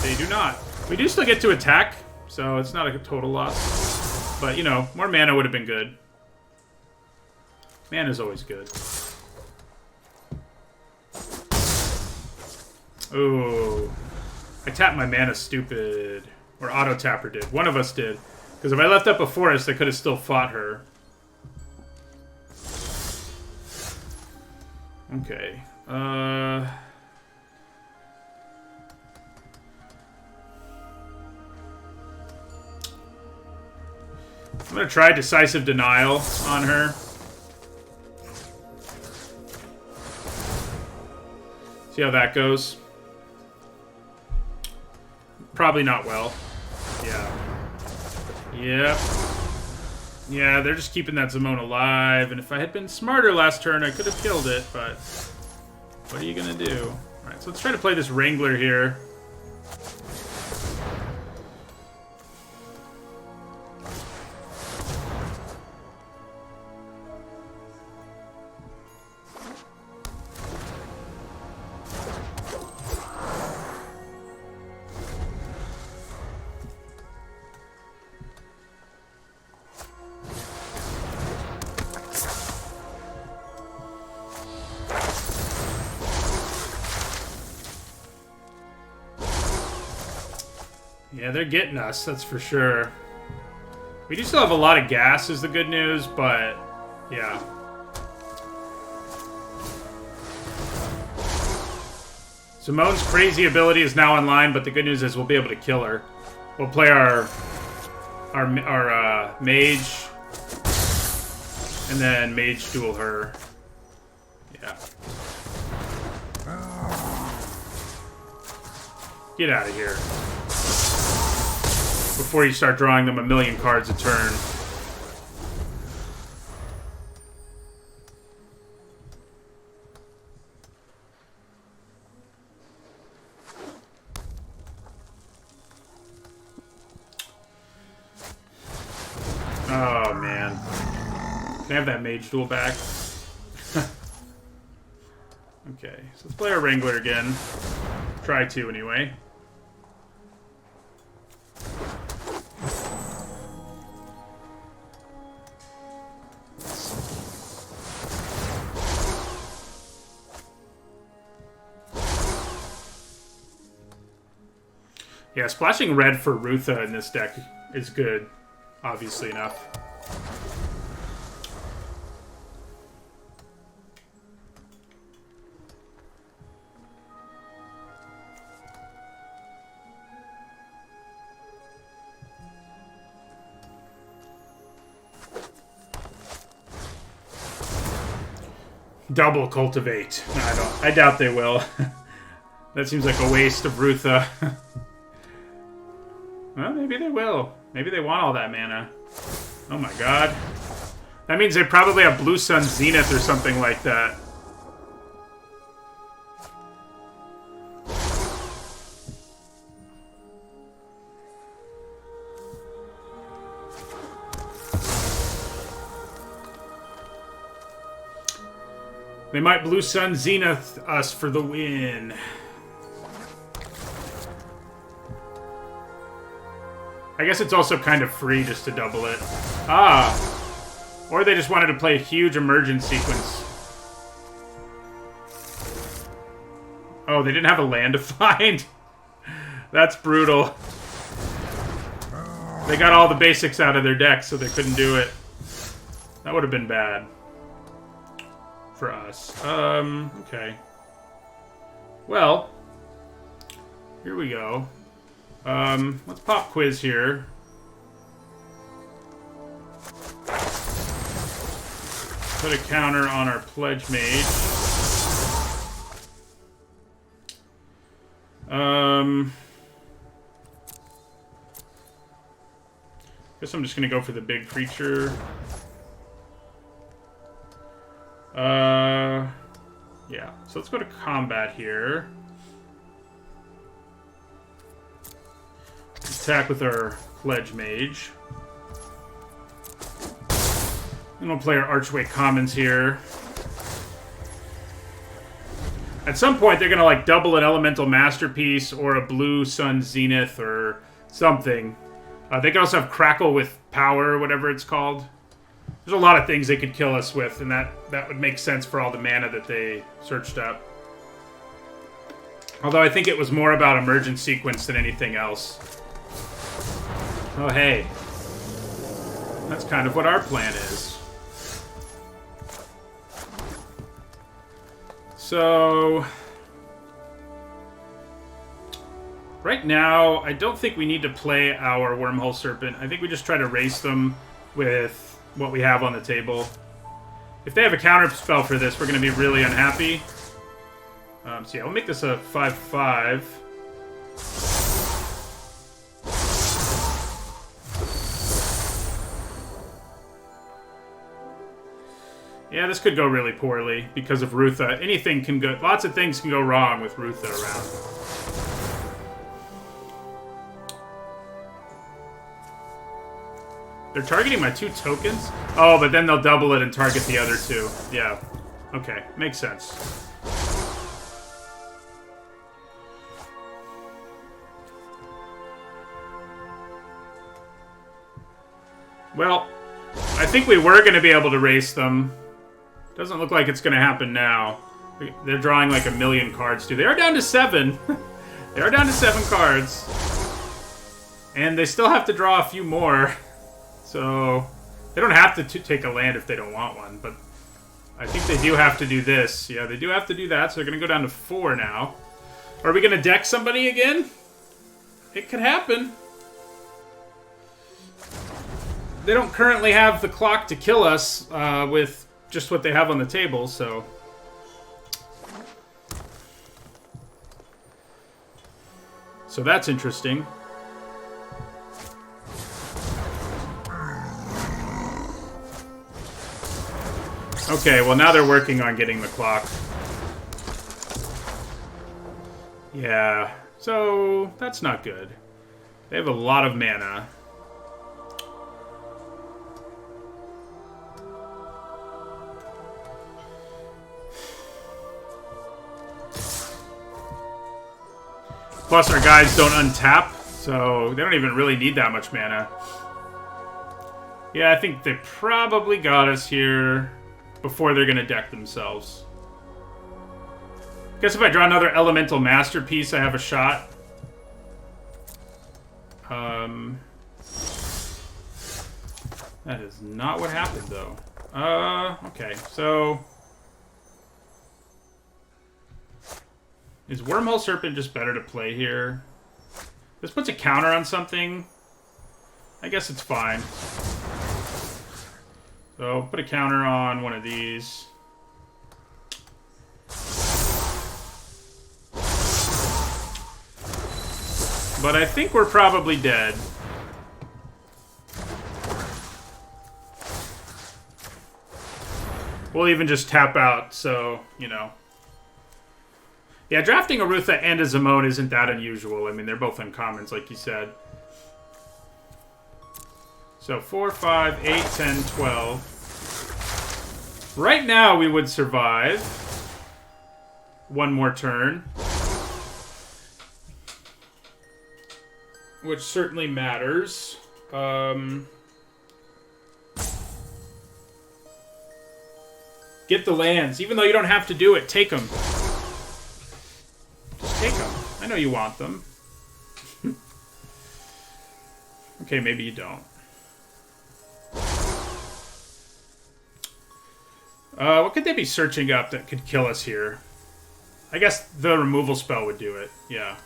They do not. We do still get to attack, so it's not a total loss. But, you know, more mana would have been good. Mana's always good. Ooh. I tapped my mana stupid. Or auto-tapper did. One of us did. Because if I left up a forest, I could have still fought her. Okay. I'm going to try Decisive Denial on her. See how that goes. Probably not well. Yeah. Yep. Yeah, they're just keeping that Zimone alive, and if I had been smarter last turn, I could have killed it, but what are you gonna do? Alright, so let's try to play this Wrangler here. Yeah, they're getting us, that's for sure. We do still have a lot of gas is the good news, but yeah. Simone's crazy ability is now online, but the good news is we'll be able to kill her. We'll play our mage, and then mage duel her. Yeah. Get out of here. Before you start drawing them a million cards a turn. Oh, man. Can I have that mage duel back? Okay, so let's play our Wrangler again. Try to, anyway. Yeah, splashing red for Rutha in this deck is good, obviously enough. Double cultivate. I doubt they will. That seems like a waste of Rutha. Well, maybe they will. Maybe they want all that mana. Oh my god. That means they probably have Blue Sun Zenith or something like that. They might Blue Sun Zenith us for the win. I guess it's also kind of free just to double it. Ah! Or they just wanted to play a huge emergence sequence. Oh, they didn't have a land to find? That's brutal. They got all the basics out of their deck, so they couldn't do it. That would have been bad. For us. Okay. Well, here we go. Let's pop quiz here. Put a counter on our Pledge Mage. Guess I'm just gonna go for the big creature. Yeah. So let's go to combat here. Attack with our Pledge Mage. And we'll play our Archway Commons here. At some point, they're gonna like double an Elemental Masterpiece or a Blue Sun Zenith or something. They can also have Crackle with Power, or whatever it's called. There's a lot of things they could kill us with, and that would make sense for all the mana that they searched up. Although I think it was more about Emergent Sequence than anything else. Oh, hey. That's kind of what our plan is. So... right now, I don't think we need to play our Wormhole Serpent. I think we just try to race them with what we have on the table. If they have a counter spell for this, we're going to be really unhappy. So yeah, we'll make this a 5/5. Yeah, this could go really poorly because of Rutha. Anything can go... Lots of things can go wrong with Rutha around. They're targeting my 2 tokens? Oh, but then they'll double it and target the other 2. Yeah. Okay, makes sense. Well, I think we were going to be able to race them. Doesn't look like it's going to happen now. They're drawing like 1 million cards, too. They are down to 7. They are down to 7 cards. And they still have to draw a few more. So, they don't have to take a land if they don't want one. But I think they do have to do this. Yeah, they do have to do that. So they're going to go down to 4 now. Are we going to deck somebody again? It could happen. They don't currently have the clock to kill us with just what they have on the table, so... So that's interesting. Okay, well now they're working on getting the clock. Yeah, so that's not good. They have a lot of mana. Plus, our guys don't untap, so they don't even really need that much mana. Yeah, I think they probably got us here before they're going to deck themselves. Guess if I draw another Elemental Masterpiece, I have a shot. That is not what happened, though. Okay, so... Is Wormhole Serpent just better to play here? This puts a counter on something. I guess it's fine. So, put a counter on one of these. But I think we're probably dead. We'll even just tap out, so, you know. Yeah, drafting a Rutha and a Zimone isn't that unusual. I mean, they're both uncommons, like you said. So 4, 5, 8, 10, 12. Right now, we would survive. One more turn. Which certainly matters. Get the lands. Even though you don't have to do it, take them. Take them. I know you want them. Okay, maybe you don't. What could they be searching up that could kill us here? I guess the removal spell would do it. Yeah.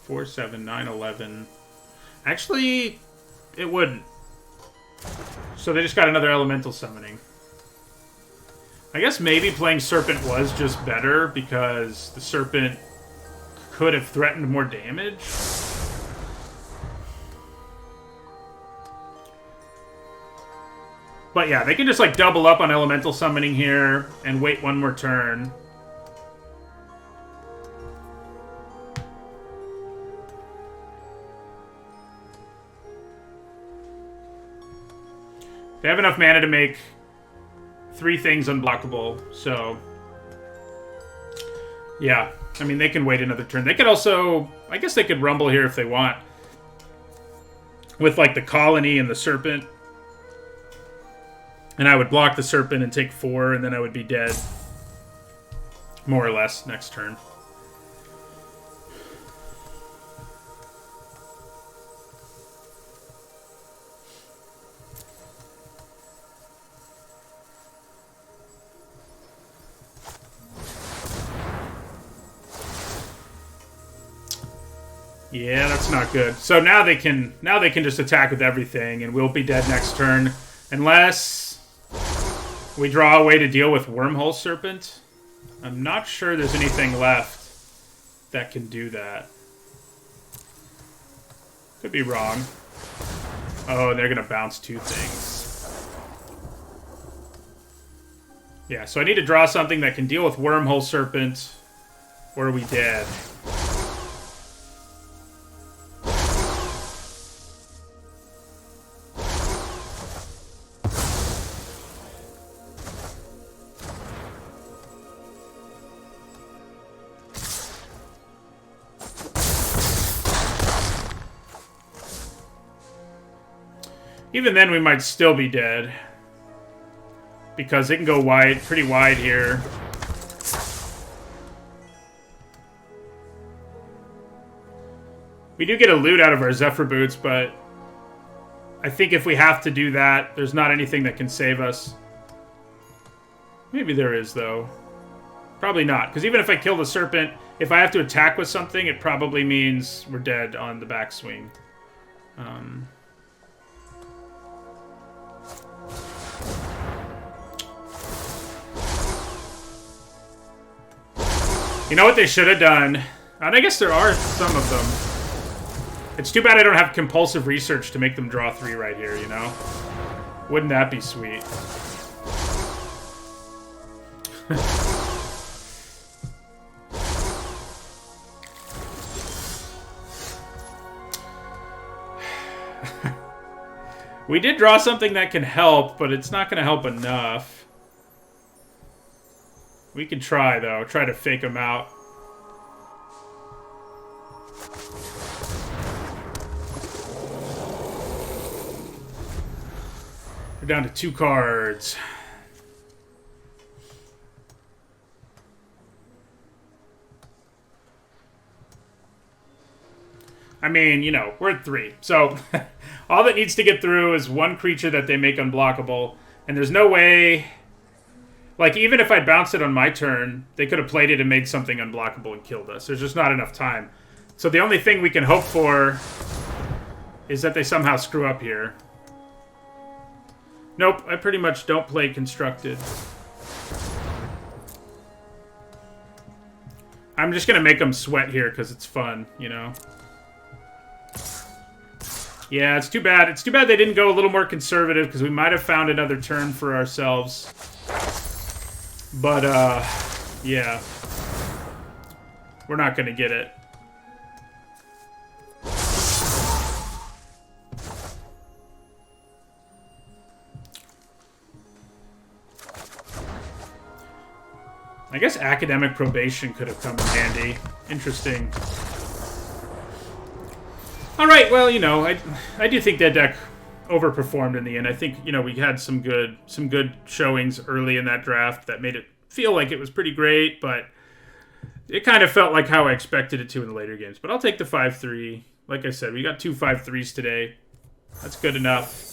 4, 7, 9, 11. Actually, it wouldn't. So they just got another elemental summoning. I guess maybe playing Serpent was just better because the Serpent could have threatened more damage. But yeah, they can just like double up on elemental summoning here and wait one more turn. They have enough mana to make 3 things unblockable, so... Yeah, I mean, they can wait another turn. They could also... I guess they could rumble here if they want. With, like, the Colony and the Serpent. And I would block the Serpent and take 4, and then I would be dead. More or less, next turn. Yeah, that's not good. So now they can just attack with everything, and we'll be dead next turn, unless we draw a way to deal with Wormhole Serpent. I'm not sure there's anything left that can do that. Could be wrong. Oh, they're gonna bounce 2 things. Yeah, so I need to draw something that can deal with Wormhole Serpent, or are we dead? Even then, we might still be dead. Because it can go wide, pretty wide here. We do get a loot out of our Zephyr Boots, but I think if we have to do that, there's not anything that can save us. Maybe there is, though. Probably not, because even if I kill the Serpent, if I have to attack with something, it probably means we're dead on the backswing. You know what they should have done? And I guess there are some of them. It's too bad I don't have compulsive research to make them draw 3 right here, you know? Wouldn't that be sweet? We did draw something that can help, but it's not going to help enough. We can try, though. Try to fake them out. We're down to 2 cards. I mean, you know, we're at 3. So, all that needs to get through is 1 creature that they make unblockable. And there's no way... Like, even if I'd bounced it on my turn, they could have played it and made something unblockable and killed us. There's just not enough time. So the only thing we can hope for is that they somehow screw up here. Nope, I pretty much don't play Constructed. I'm just going to make them sweat here because it's fun, you know? Yeah, it's too bad. It's too bad they didn't go a little more conservative because we might have found another turn for ourselves. But, yeah. We're not going to get it. I guess Academic Probation could have come in handy. Interesting. Alright, well, you know, I do think that deck overperformed in the end. I think, you know, we had some good showings early in that draft that made it feel like it was pretty great, but it kind of felt like how I expected it to in the later games. But I'll take the 5-3. Like I said, we got 2 5-3s today. That's good enough.